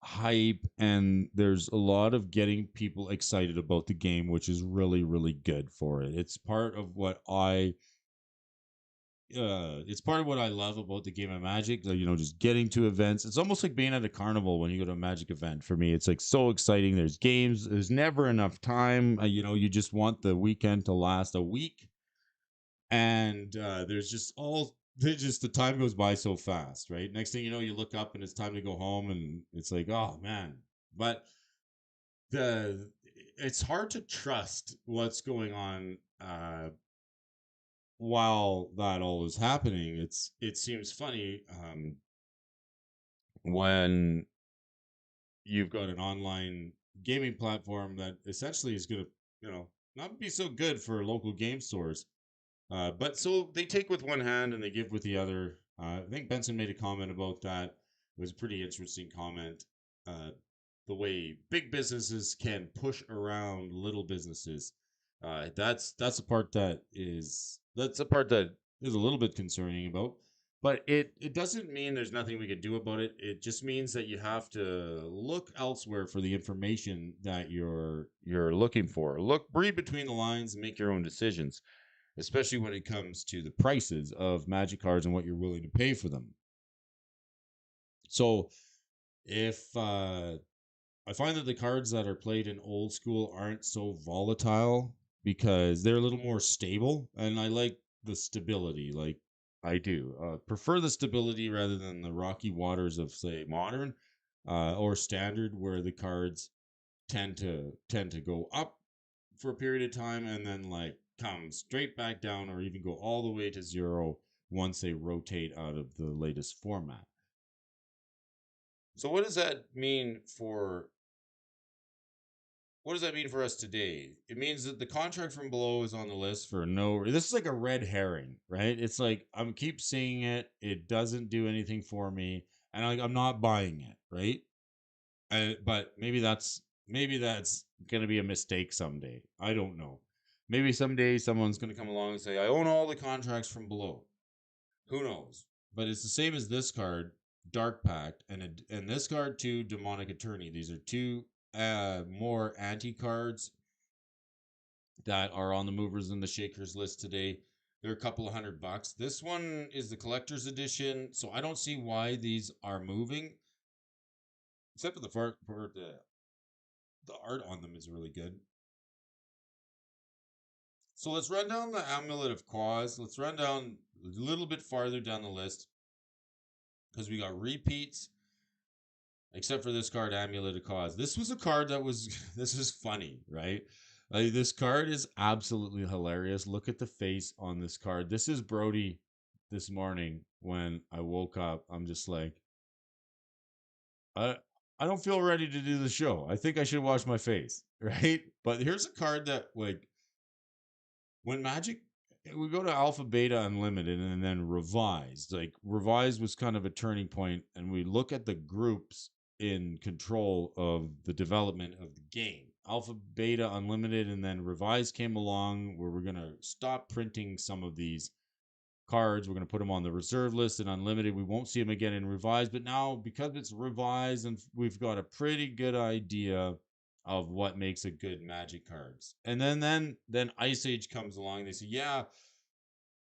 hype and there's a lot of getting people excited about the game, which is really really good for it. It's part of what I love about the game of Magic. Like, just getting to events. It's almost like being at a carnival when you go to a Magic event. For me, it's like so exciting. There's games. There's never enough time. You just want the weekend to last a week, and there's just the time goes by so fast, right? Next thing you know, you look up and it's time to go home, and it's like, oh man. But the it's hard to trust what's going on while that all is happening. It seems funny when you've got an online gaming platform that essentially is going to not be so good for local game stores, but so they take with one hand and they give with the other. I think Benson made a comment about that. It was a pretty interesting comment. The way big businesses can push around little businesses. That's a part that is a little bit concerning about. But it doesn't mean there's nothing we could do about it. It just means that you have to look elsewhere for the information that you're looking for. Read between the lines and make your own decisions, especially when it comes to the prices of Magic cards and what you're willing to pay for them. So if I find that the cards that are played in old school aren't so volatile because they're a little more stable, and I like the stability. Like I do prefer the stability rather than the rocky waters of say modern or standard, where the cards tend to go up for a period of time and then like come straight back down or even go all the way to zero once they rotate out of the latest format. So what does that mean for us today? It means that the contract from below is on the list for no. This is like a red herring, right? It's like I'm keep seeing it. It doesn't do anything for me, and I'm not buying it, right? But maybe that's gonna be a mistake someday. I don't know. Maybe someday someone's gonna come along and say I own all the contracts from below. Who knows? But it's the same as this card, Dark Pact, and this card too, Demonic Attorney. These are two more anti cards that are on the movers and the shakers list today. They're a couple of $100. This one is the collector's edition, so I don't see why these are moving, except for the part The art on them is really good. So let's run down the Amulet of Quaz. Let's run down a little bit farther down the list because we got repeats, except for this card, Amulet of Cause. This was a card that was, this is funny, right? This card is absolutely hilarious. Look at the face on this card. This is Brody this morning when I woke up. I'm just like, I, I don't feel ready to do the show. I think I should wash my face, right? But here's a card that, like, when Magic, we go to Alpha, Beta, Unlimited, and then Revised. Like, Revised was kind of a turning point, and we look at the groups in control of the development of the game. Alpha, Beta, Unlimited, and then Revised came along where we're going to stop printing some of these cards. We're going to put them on the reserve list and Unlimited. We won't see them again in Revised, but now because it's Revised and we've got a pretty good idea of what makes a good Magic cards. And then Ice Age comes along. They say, yeah,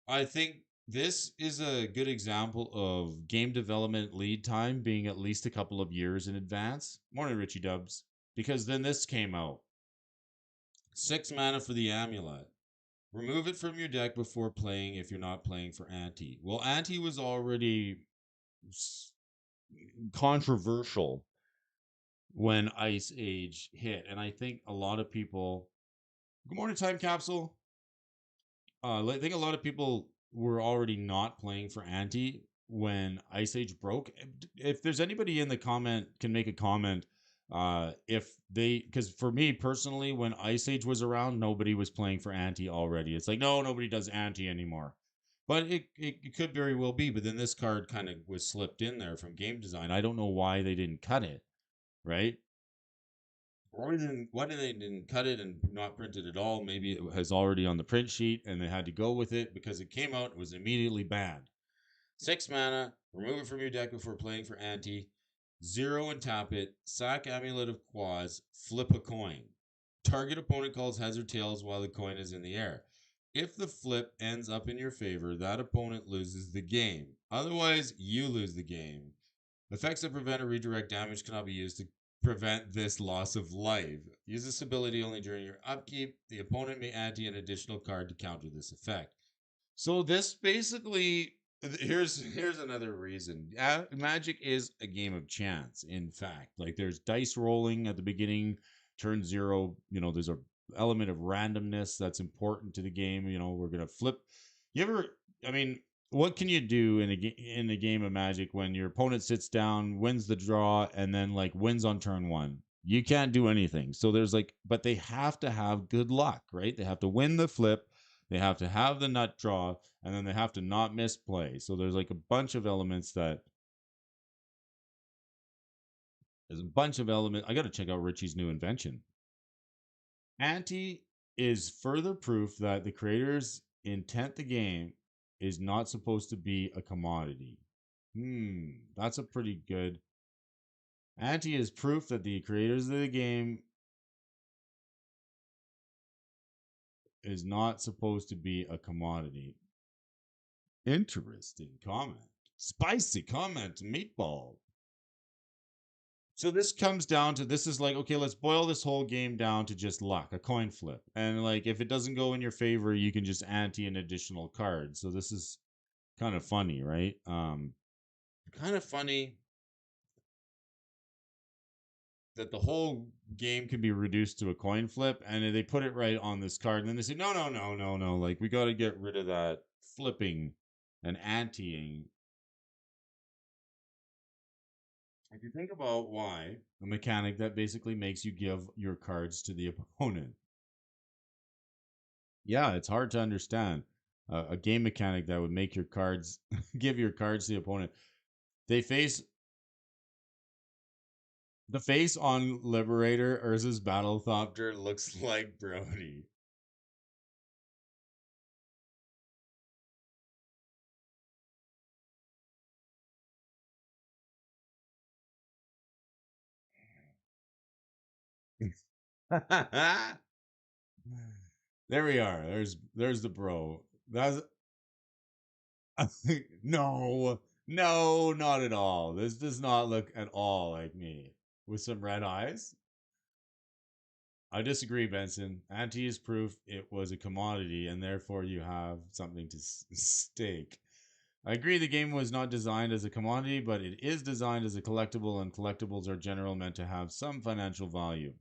I think this is a good example of game development lead time being at least a couple of years in advance. Morning, Richie Dubs. Because then this came out. 6 mana for the Amulet. Remove it from your deck before playing if you're not playing for Ante. Well, Ante was already controversial when Ice Age hit. And I think a lot of people. Good morning, Time Capsule. I think a lot of people were already not playing for Ante when Ice Age broke. If there's anybody in the comment can make a comment, if they, because for me personally, when Ice Age was around, nobody was playing for Ante already. It's like, no, nobody does Ante anymore. But it could very well be. But then this card kind of was slipped in there from game design. I don't know why they didn't cut it, right? Why did they didn't cut it and not print it at all? Maybe it was already on the print sheet and they had to go with it because it came out and was immediately banned. 6 mana, remove it from your deck before playing for Ante. 0 and tap it. Sack Amulet of Quaz. Flip a coin. Target opponent calls heads or tails while the coin is in the air. If the flip ends up in your favor, that opponent loses the game. Otherwise, you lose the game. Effects that prevent or redirect damage cannot be used to prevent this loss of life. Use this ability only during your upkeep. The opponent may ante an additional card to counter this effect. So this basically, here's another reason. Magic is a game of chance. In fact, like there's dice rolling at the beginning, turn 0. There's a element of randomness that's important to the game. We're gonna flip. You ever? I mean, what can you do in a game of Magic when your opponent sits down, wins the draw, and then like wins on turn 1? You can't do anything. So there's like, but they have to have good luck, right? They have to win the flip, they have to have the nut draw, and then they have to not misplay. So there's like a bunch of elements that. There's a bunch of elements. I got to check out Richie's new invention. Ante is further proof that the creators intent the game is not supposed to be a commodity. That's a pretty good. Ante is proof that the creators of the game is not supposed to be a commodity. Interesting comment. Spicy comment, meatball. So this comes down to, this is like, okay, let's boil this whole game down to just luck, a coin flip. And like if it doesn't go in your favor, you can just ante an additional card. So this is kind of funny, right? Kind of funny that the whole game can be reduced to a coin flip, and they put it right on this card, and then they say, no, no, no, no, no, like we got to get rid of that flipping and anteing. If you think about why, a mechanic that basically makes you give your cards to the opponent. Yeah, it's hard to understand. A game mechanic that would make your cards give your cards to the opponent. They face the face on Liberator Urza's Battlethopter looks like Brody. There we are. There's the bro. That's no, no, not at all. This does not look at all like me with some red eyes. I disagree, Benson. Ante is proof it was a commodity, and therefore you have something to stake. I agree the game was not designed as a commodity, but it is designed as a collectible, and collectibles are generally meant to have some financial value.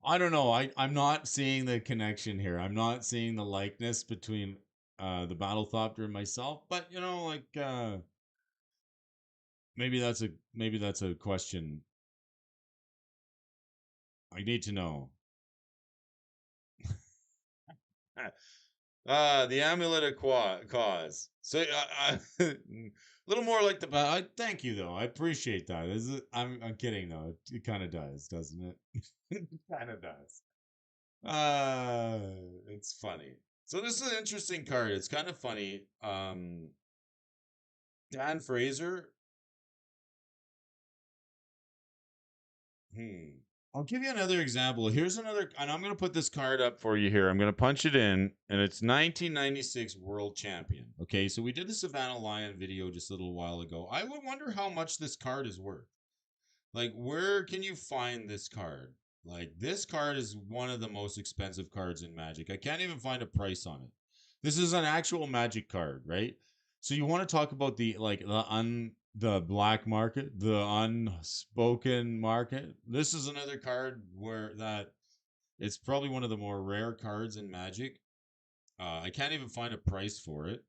I don't know. I'm not seeing the connection here. I'm not seeing the likeness between the Battlethopter and myself, but you know, like maybe that's a question I need to know. The amulet of cause. So a little more like the I thank you though. I appreciate that. Is it? I'm kidding though. It kind of does, doesn't it? It kind of does. It's funny. So this is an interesting card. It's kind of funny. Dan Fraser. Hmm. I'll give you another example. Here's another, and I'm going to put this card up for you here. I'm going to punch it in, and it's 1996 World Champion. Okay, so we did the Savannah Lion video just a little while ago. I would wonder how much this card is worth. Like, where can you find this card? Like, this card is one of the most expensive cards in Magic. I can't even find a price on it. This is an actual Magic card, right? So you want to talk about the black market, the unspoken market. This is another card where that it's probably one of the more rare cards in Magic. I can't even find a price for it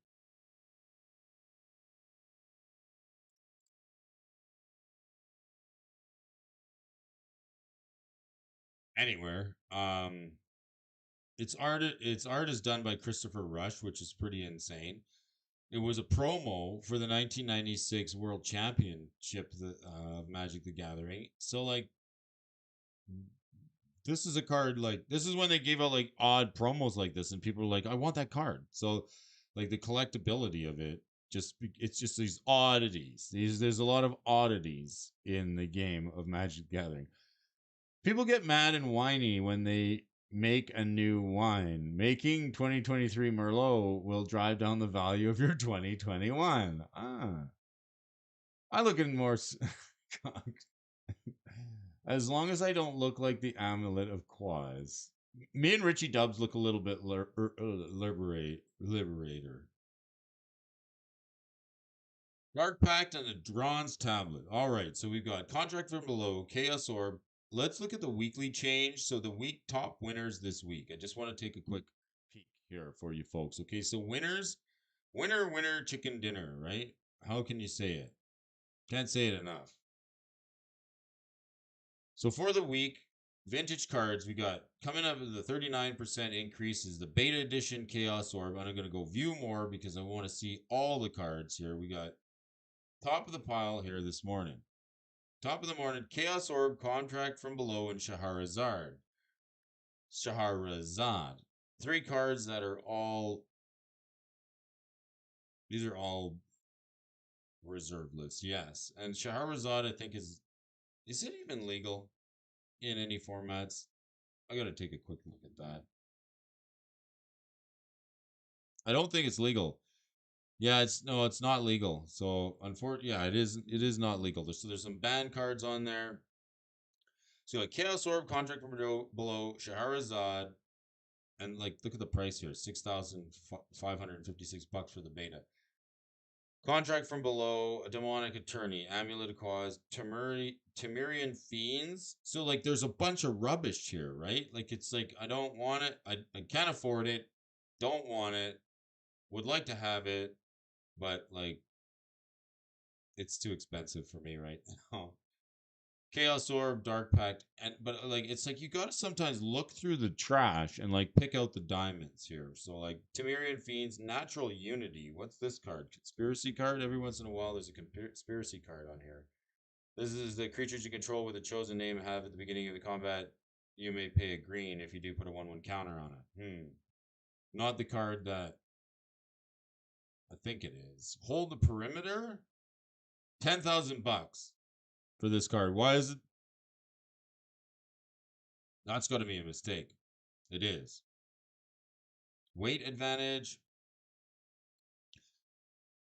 anywhere. Its art is done by Christopher Rush, which is pretty insane. It was a promo for the 1996 World Championship of Magic the Gathering. So like this is a card like this is when they gave out like odd promos like this and people were like I want that card. So like the collectability of it it's just these oddities. There's a lot of oddities in the game of Magic the Gathering. People get mad and whiny when they make a new wine. Making 2023 Merlot will drive down the value of your 2021. I look at more. As long as I don't look like the amulet of Quaz. Me and Richie Dubs look a little bit liberator. Dark Pact and the Drawn's Tablet. All right, so we've got Contract from Below, Chaos Orb. Let's look at the weekly change. So the week top winners this week. I just want to take a quick peek here for you folks. Okay, so winners, winner, chicken dinner, right? How can you say it? Can't say it enough. So for the week, vintage cards, we got coming up with the 39% increase is the beta edition Chaos Orb. And I'm going to go view more because I want to see all the cards here. We got top of the pile here this morning. Top of the morning, Chaos Orb, Contract from Below, and Shahrazad. Three cards that are all. These are all reserve lists, yes. And Shahrazad, I think, is. Is it even legal in any formats? I gotta take a quick look at that. I don't think it's legal. Yeah, it's not legal. So unfortunately, yeah, it is not legal. There's some ban cards on there. So like Chaos Orb, Contract from Below, Shahrazad, and like look at the price here, $6,556 for the beta. Contract from Below, a Demonic Attorney, Amulet of Cause, Temerian Fiends. So like there's a bunch of rubbish here, right? Like it's like I don't want it. I can't afford it. Don't want it. Would like to have it, but like it's too expensive for me right now. Chaos Orb, Dark Pact, and but like it's like you gotta sometimes look through the trash and like pick out the diamonds here. So like Temerian Fiends, Natural Unity. What's this card? Conspiracy card. Every once in a while, there's a conspiracy card on here. This is the creatures you control with a chosen name have at the beginning of the combat. You may pay a green if you do put a 1/1 counter on it. Not the card that I think it is. Hold the perimeter. $10,000 for this card. Why is it? That's got to be a mistake. It is. Weight advantage.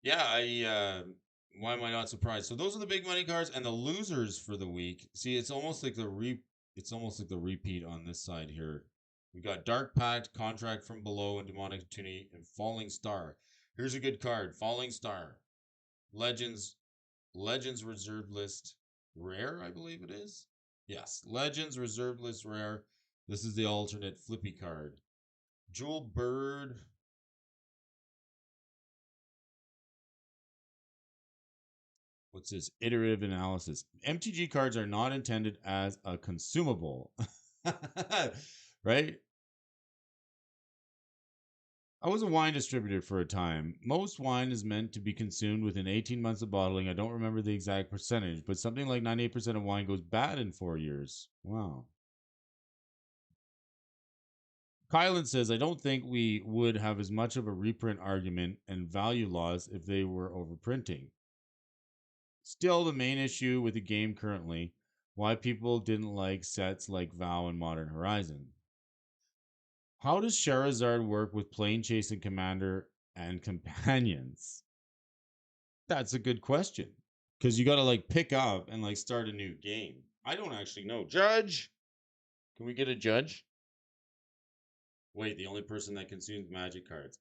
Yeah, why am I not surprised? So those are the big money cards and the losers for the week. See, it's almost like it's almost like the repeat on this side here. We got Dark Pact, Contract from Below, and Demonic Opportunity, and Falling Star. Here's a good card. Falling Star. Legends Reserved List Rare, I believe it is. Yes, Legends Reserved List Rare. This is the alternate flippy card. Jewel Bird. What's this? Iterative analysis. MTG cards are not intended as a consumable. Right? I was a wine distributor for a time. Most wine is meant to be consumed within 18 months of bottling. I don't remember the exact percentage, but something like 98% of wine goes bad in 4 years. Wow. Kylan says, I don't think we would have as much of a reprint argument and value loss if they were overprinting. Still, the main issue with the game currently, why people didn't like sets like VOW and Modern Horizon. How does Charizard work with Plane Chase and Commander and companions? That's a good question. Because you got to like pick up and like start a new game. I don't actually know. Judge! Can we get a judge? Wait, the only person that consumes magic cards.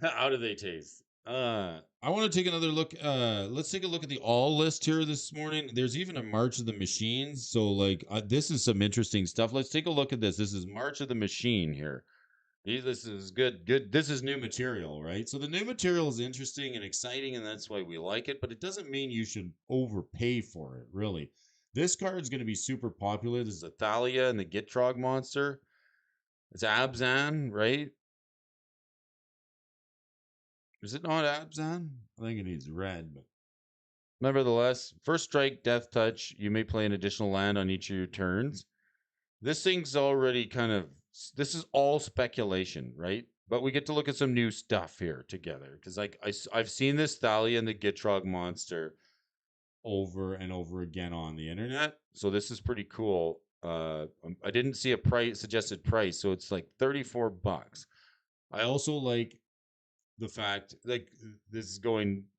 How do they taste? I want to take another look. Let's take a look at the all list here this morning. There's even a March of the Machines. So like this is some interesting stuff. Let's take a look at this. This is March of the Machine here. This is good. This is new material, right? So the new material is interesting and exciting, and that's why we like it. But it doesn't mean you should overpay for it, really. This card is going to be super popular. This is a Thalia and the Gitrog monster. It's Abzan, right? Is it not Abzan? I think it needs red, but nevertheless, first strike, death touch. You may play an additional land on each of your turns. This thing's already kind of, this is all speculation, right? But we get to look at some new stuff here together. Because like I've seen this Thalia and the Gitrog monster over and over again on the internet. So this is pretty cool. I didn't see a suggested price, so it's like $34. I also like the fact like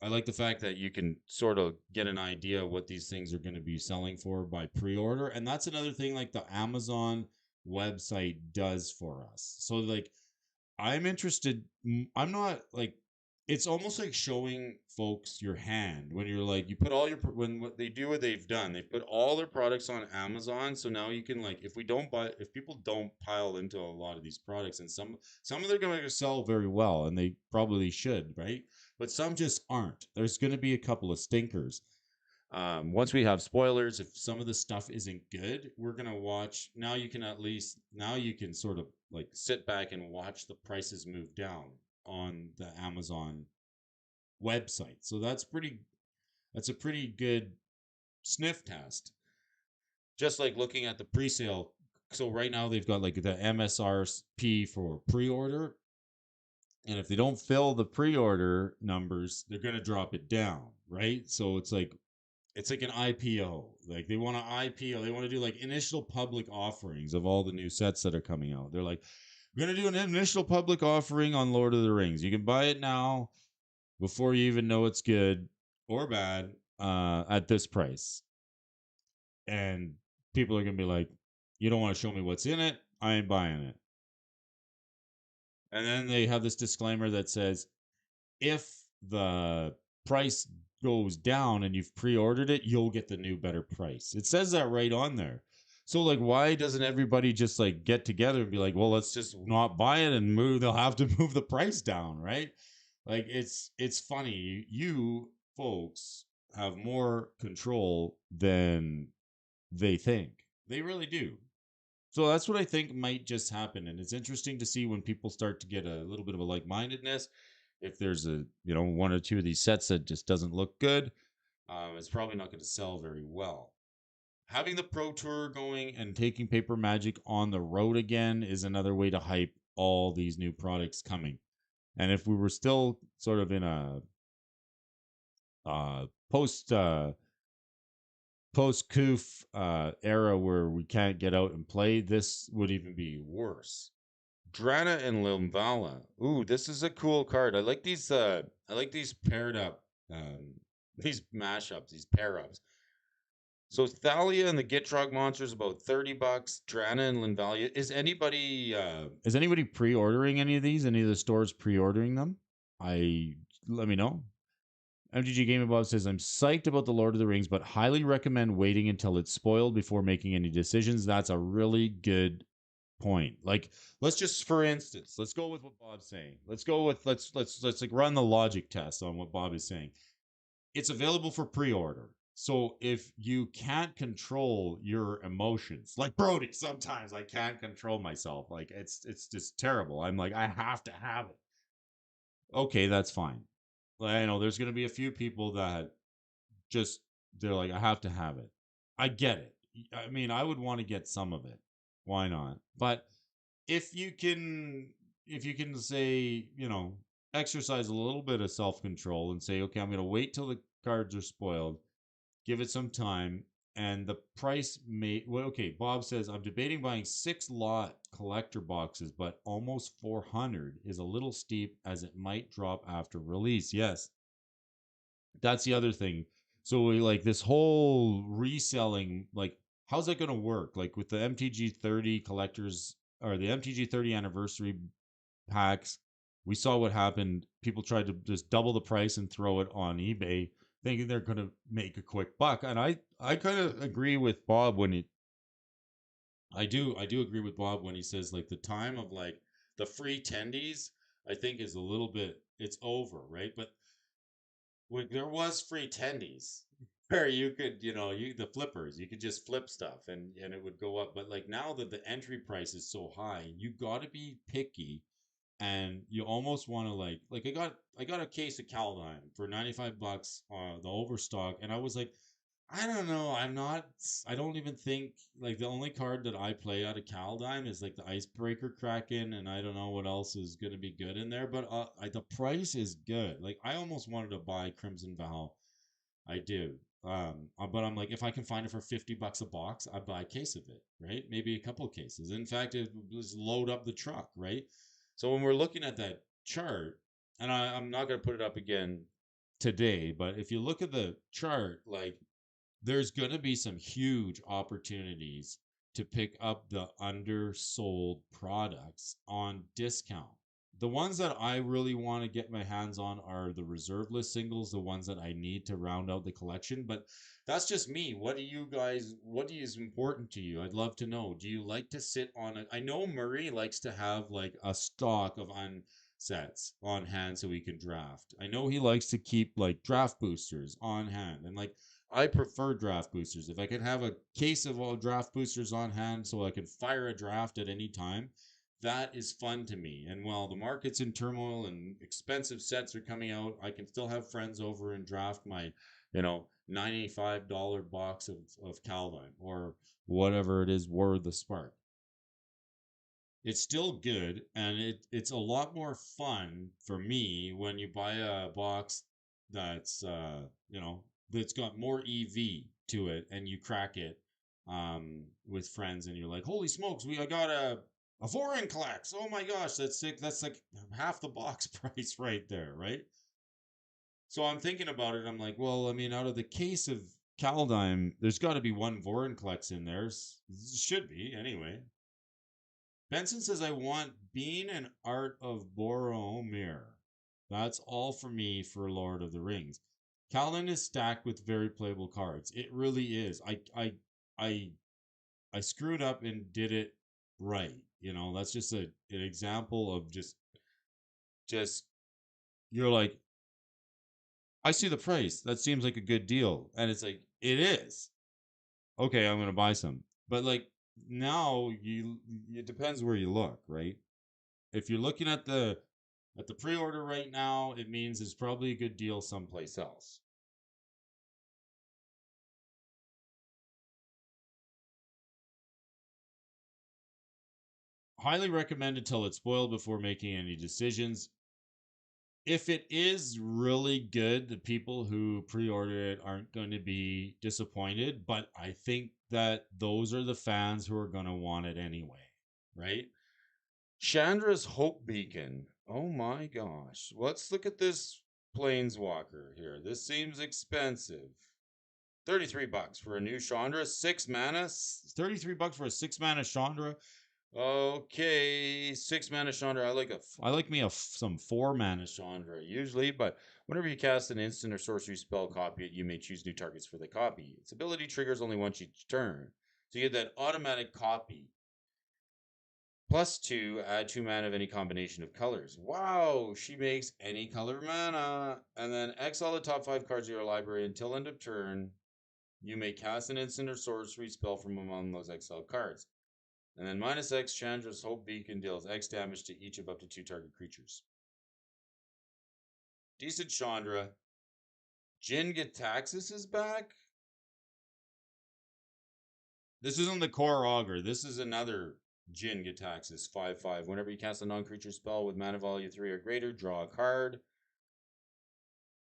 I like the fact that you can sort of get an idea what these things are going to be selling for by pre-order, and that's another thing like the Amazon website does for us. So like I'm interested. I'm not like, it's almost like showing folks your hand when you're like, you put all your, when what they do, what they've done, they put all their products on Amazon. So now you can like, if people don't pile into a lot of these products, and some of them are going to sell very well and they probably should, right? But some just aren't. There's going to be a couple of stinkers. Once we have spoilers, if some of the stuff isn't good, we're gonna watch. Now you can sort of like sit back and watch the prices move down on the Amazon website. So that's a pretty good sniff test. Just like looking at the pre-sale. So right now they've got like the MSRP for pre-order. And if they don't fill the pre-order numbers, they're gonna drop it down, right? So it's like an IPO. Like they want to IPO. They want to do like initial public offerings of all the new sets that are coming out. They're like, we're going to do an initial public offering on Lord of the Rings. You can buy it now before you even know it's good or bad at this price. And people are going to be like, you don't want to show me what's in it. I ain't buying it. And then they have this disclaimer that says, if the price goes down and you've pre-ordered it, you'll get the new better price. It says that right on there. So like, why doesn't everybody just like get together and be like, well, let's just not buy it and move, they'll have to move the price down, right? Like it's funny. You folks have more control than they think. They really do. So that's what I think might just happen. And it's interesting to see when people start to get a little bit of a like-mindedness. If there's one or two of these sets that just doesn't look good, it's probably not going to sell very well. Having the Pro Tour going and taking Paper Magic on the road again is another way to hype all these new products coming. And if we were still sort of in a post-Coof era where we can't get out and play, this would even be worse. Drana and Limvala. Ooh, this is a cool card. I like these paired up, these mashups, these pair ups.
So Thalia and the Gitrog monster is about $30. Drana and Linvalia.
Is anybody pre-ordering any of these? Any of the stores pre-ordering them? Let me know. MTG Gaming Bob says, I'm psyched about the Lord of the Rings, but highly recommend waiting until it's spoiled before making any decisions. That's a really good point. Like, let's just, for instance, let's go with what Bob's saying. Let's go with let's like run the logic test on what Bob is saying. It's available for pre-order. So if you can't control your emotions, like Brody, sometimes I can't control myself. Like it's just terrible. I'm like, I have to have it. Okay, that's fine. I know there's gonna be a few people that just they're like, I have to have it. I get it. I mean, I would want to get some of it. Why not? But if you can say, exercise a little bit of self-control and say, okay, I'm going to wait till the cards are spoiled, give it some time, and the price may well, okay, Bob says I'm debating buying 6 lot collector boxes, but almost 400 is a little steep as it might drop after release. Yes, that's the other thing. So we like this whole reselling, like how's that going to work? Like with the MTG 30 collectors or the MTG 30 anniversary packs, we saw what happened. People tried to just double the price and throw it on eBay, thinking they're going to make a quick buck. And I kind of agree with Bob when he, I do agree with Bob when he says like the time of like the free tendies, I think is a little bit, it's over, right? But there was free tendies where you could, the flippers, you could just flip stuff and it would go up. But like now that the entry price is so high, you got to be picky and you almost want to like I got a case of Caldine for $95 the overstock, and I was like, I don't know, I don't even think like the only card that I play out of Caldine is like the Icebreaker Kraken, and I don't know what else is going to be good in there, but the price is good. Like I almost wanted to buy Crimson Vow. I do. But I'm like, if I can find it for $50 a box, I'd buy a case of it, right? Maybe a couple of cases. In fact, it was load up the truck, right? So when we're looking at that chart, and I'm not going to put it up again today, but if you look at the chart, like there's going to be some huge opportunities to pick up the undersold products on discount. The ones that I really want to get my hands on are the reserve list singles, the ones that I need to round out the collection. But that's just me. What is important to you? I'd love to know. Do you like to sit on it? I know Murray likes to have like a stock of unsets on hand so he can draft. I know he likes to keep like draft boosters on hand. And like I prefer draft boosters. If I can have a case of all draft boosters on hand so I can fire a draft at any time, that is fun to me. And while the market's in turmoil and expensive sets are coming out, I can still have friends over and draft my, $95 box of Calvine or whatever it is, War of the Spark. It's still good, and it's a lot more fun for me when you buy a box that's that's got more EV to it, and you crack it with friends, and you're like, holy smokes, I got a foreign collects. Oh my gosh, that's sick. That's like half the box price right there, right? So I'm thinking about it. I'm like, well, I mean, out of the case of Kaldheim, there's got to be one Vorinclex in there. Should be anyway. Benson says, I want Bean and Art of Boromir. That's all for me for Lord of the Rings. Kaladin is stacked with very playable cards. It really is. I I screwed up and did it right. That's just an example of just you're like, I see the price. That seems like a good deal. And it's like, it is. Okay, I'm gonna buy some. But like now it depends where you look, right? If you're looking at the pre-order right now, it means it's probably a good deal someplace else. Highly recommend until it's spoiled before making any decisions. If it is really good, the people who pre-order it aren't going to be disappointed, but I think that those are the fans who are going to want it anyway, right? Chandra's Hope Beacon. Oh my gosh. Let's look at this Planeswalker here. This seems expensive. $33 for a new Chandra, 6 mana. $33 for a 6 mana Chandra. Okay, 6 mana Chandra. I like me some 4 mana Chandra usually, but whenever you cast an instant or sorcery spell, copy it, you may choose new targets for the copy. Its ability triggers only once each turn. So you get that automatic copy. +2, add 2 mana of any combination of colors. Wow, she makes any color mana. And then exile the top 5 cards of your library until end of turn. You may cast an instant or sorcery spell from among those exiled cards. And then -X, Chandra's Hope Beacon deals X damage to each of up to 2 target creatures. Decent Chandra. Jin Gitaxis is back? This isn't the core augur. This is another Jin Gitaxis, 5/5. Whenever you cast a non-creature spell with mana value 3 or greater, draw a card.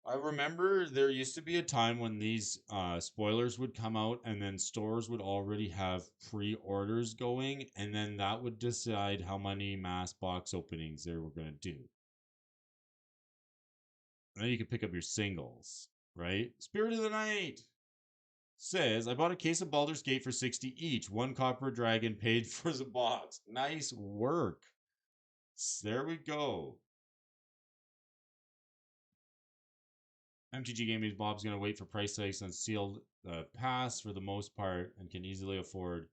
I remember there used to be a time when these spoilers would come out and then stores would already have pre-orders going, and then that would decide how many mass box openings they were going to do. And then you could pick up your singles, right? Spirit of the Night says, I bought a case of Baldur's Gate for 60 each. 1 copper dragon paid for the box. Nice work. There we go. MTG Gaming Bob's going to wait for price hikes on sealed pass for the most part and can easily afford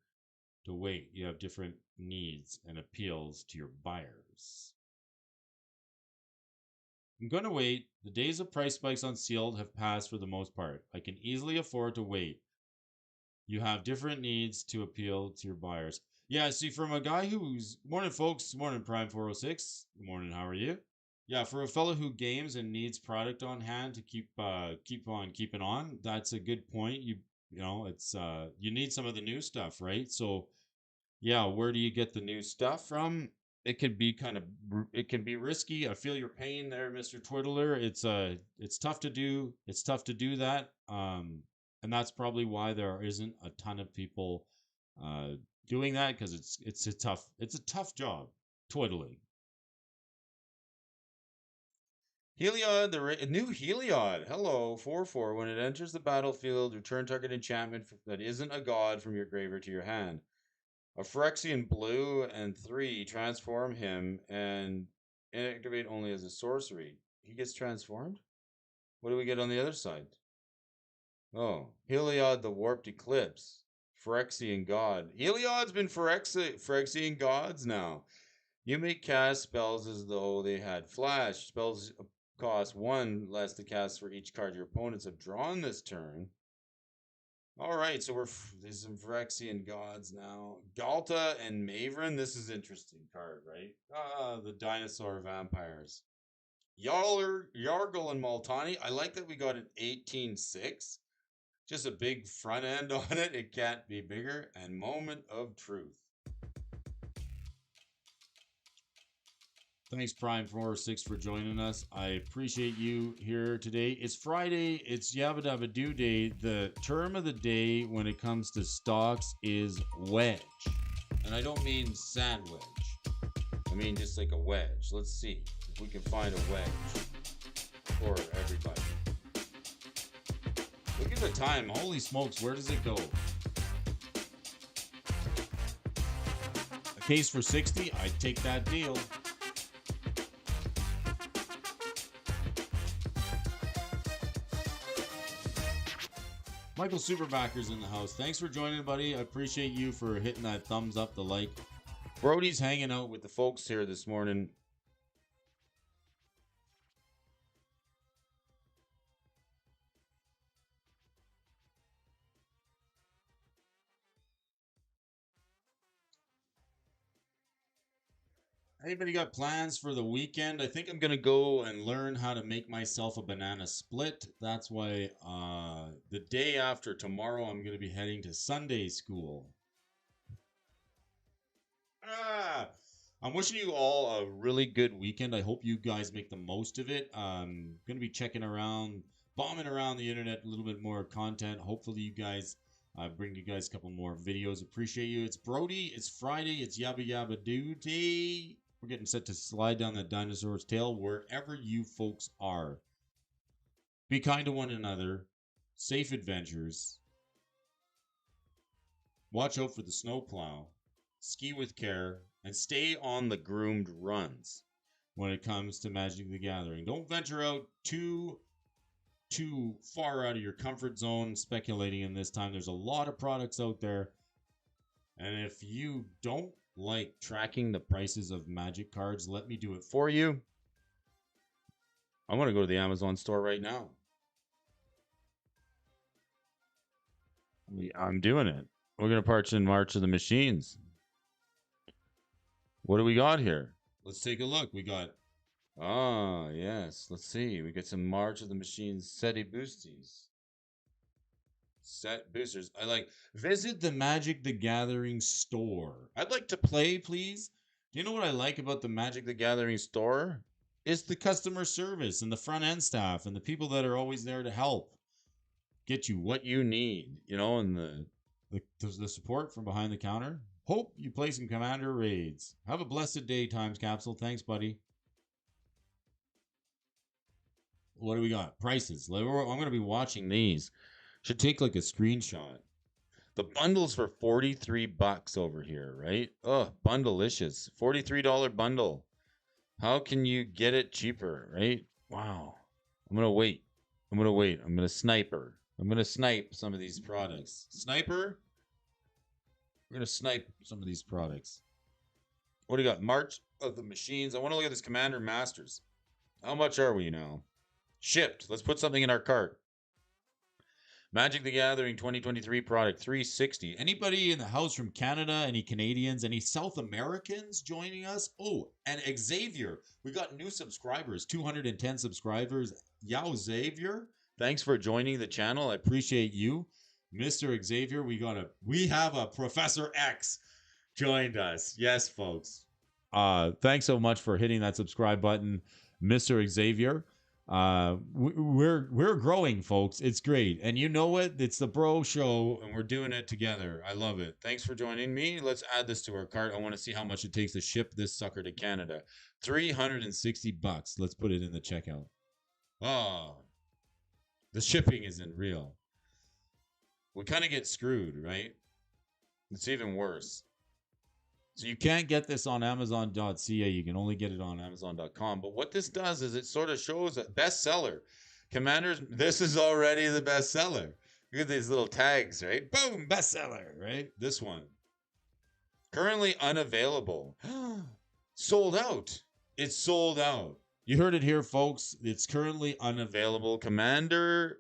to wait. You have different needs and appeals to your buyers. I'm going to wait. The days of price spikes on sealed have passed for the most part. I can easily afford to wait. You have different needs to appeal to your buyers. Yeah, see, from a guy who's... Morning, folks. Morning, Prime 406. Good morning, how are you? Yeah, for a fellow who games and needs product on hand to keep on keeping on, that's a good point. You know, it's you need some of the new stuff, right? So, yeah, where do you get the new stuff from? It can be it can be risky. I feel your pain there, Mr. Twiddler. It's tough to do. It's tough to do that. And that's probably why there isn't a ton of people doing that, because it's a tough job twiddling. Heliod, the new Heliod. Hello, 4/4. When it enters the battlefield, return target enchantment that isn't a god from your graveyard to your hand. A Phyrexian blue and 3, transform him and activate only as a sorcery. He gets transformed? What do we get on the other side? Oh, Heliod the Warped Eclipse. Phyrexian god. Heliod's been Phyrexian gods now. You may cast spells as though they had flash. Spells cost 1 less to cast for each card your opponents have drawn this turn. Alright, so there's some Phyrexian gods now. Galta and Maverin. This is an interesting card, right? The dinosaur vampires. Yargle and Multani. I like that we got an 18/6. Just a big front end on it. It can't be bigger. And Moment of Truth. Thanks, Prime406, for joining us. I appreciate you here today. It's Friday. It's Yabba Dabba Doo Day. The term of the day when it comes to stocks is wedge. And I don't mean sandwich. I mean just like a wedge. Let's see if we can find a wedge for everybody. Look at the time. Holy smokes, where does it go? A case for 60? I'd take that deal. Michael Superbacker's in the house. Thanks for joining, buddy. I appreciate you for hitting that thumbs up, the like. Brody's hanging out with the folks here this morning. Anybody got plans for the weekend? I think I'm going to go and learn how to make myself a banana split. That's why the day after tomorrow, I'm going to be heading to Sunday school. I'm wishing you all a really good weekend. I hope you guys make the most of it. I'm going to be checking around, bombing around the internet, a little bit more content. Hopefully you guys bring you guys a couple more videos. Appreciate you. It's Brody. It's Friday. It's Yabba Yabba Doo Day. We're getting set to slide down that dinosaur's tail wherever you folks are. Be kind to one another. safe adventures, watch out for the snowplow, ski with care, and stay on the groomed runs when it comes to Magic the Gathering. Don't venture out too far out of your comfort zone speculating in this time. There's a lot of products out there. And if you don't like tracking the prices of Magic cards, let me do it for you. I want to go to the Amazon store right now. I'm doing it. We're going to march in March of the Machines. What do we got here? Let's take a look. We got, yes. Let's see. We get some March of the Machines SETI boosties. Set boosters. I like, visit the Magic the Gathering store. I'd like to play, please. Do you know what I like about the Magic the Gathering store? It's the customer service and the front end staff and the people that are always there to help get you what you need, you know, and the support from behind the counter. Hope you play some Commander raids. Have a blessed day, Times Capsule. Thanks, buddy. What do we got? Prices. I'm going to be watching these. Should take like a screenshot. The bundles for $43 over here, right? Oh, bundleicious. $43 bundle. How can you get it cheaper, right? Wow. I'm going to wait. I'm going to sniper. I'm going to snipe some of these products. Sniper? We're going to snipe some of these products. What do you got? March of the Machines. I want to look at this Commander Masters. How much are we now? Shipped. Let's put something in our cart. Magic the Gathering 2023 product, $360. Anybody in the house from Canada? Any Canadians? Any South Americans joining us? Oh, and Xavier. We got new subscribers, 210 subscribers. Yow, Xavier. Thanks for joining the channel. I appreciate you. Mr. Xavier, we have a Professor X joined us. Yes, folks. Thanks so much for hitting that subscribe button, Mr. Xavier. We're growing, folks. It's great. And you know what? It's the Bro Show, and we're doing it together. I love it. Thanks for joining me. Let's add this to our cart. I want to see how much it takes to ship this sucker to Canada. $360. Let's put it in the checkout. Oh, the shipping isn't real. We kind of get screwed, right? It's even worse. So you can't get this on Amazon.ca. You can only get it on Amazon.com. But what this does is it sort of shows a bestseller. Commanders, this is already the bestseller. Look at these little tags, right? Boom, bestseller, right? This one. Currently unavailable. Sold out. It's sold out. You heard it here, folks. It's currently unavailable. Commander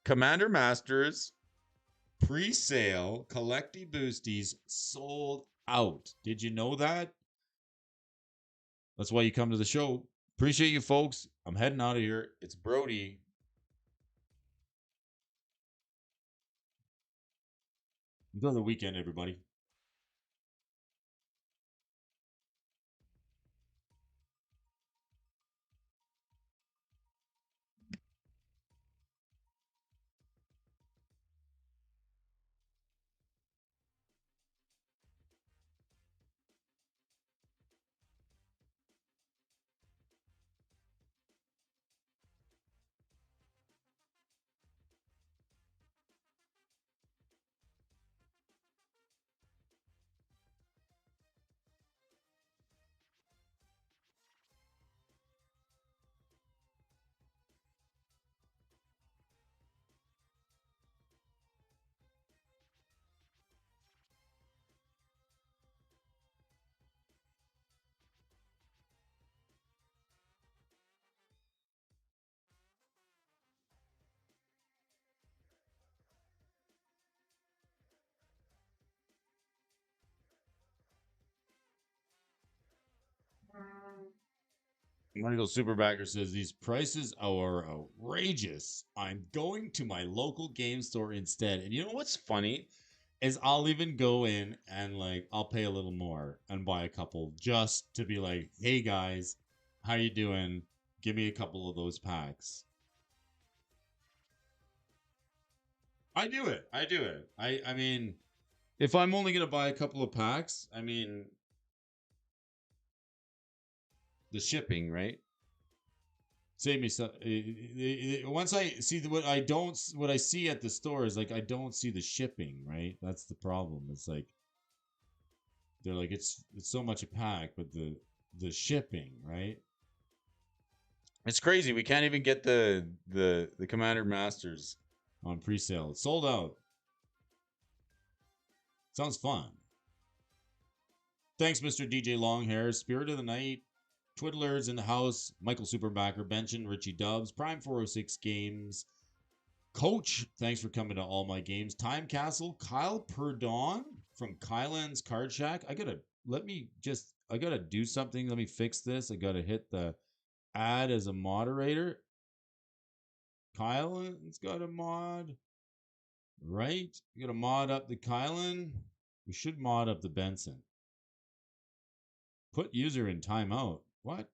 Masters pre-sale collecty boosties sold out. Did you know that? That's why you come to the show. Appreciate you, folks. I'm heading out of here. It's Brody. Enjoy the weekend, everybody. Michael Superbacker says these prices are outrageous. I'm going to my local game store instead. And you know what's funny is I'll even go in and like I'll pay a little more and buy a couple just to be like, hey guys, how you doing? Give me a couple of those packs. I do it. I mean, if I'm only gonna buy a couple of packs, I mean the shipping, right? Save me some. Once I see what I see at the store is like I don't see the shipping. Right, that's the problem. It's like they're like it's so much a pack, but the shipping, right? It's crazy. We can't even get the Commander Masters on pre-sale. It's sold out. Sounds fun. Thanks, Mr. DJ Longhair, Spirit of the Night, Twiddlers in the house, Michael Superbacker, Benchen, Richie Dubs, Prime 406 Games, Coach. Thanks for coming to all my games. Time Castle, Kyle Perdon from Kylan's Card Shack. I gotta do something. Let me fix this. I gotta hit the add as a moderator. Kylan's got a mod, right? You gotta mod up the Kylan. We should mod up the Benson. Put user in timeout. What?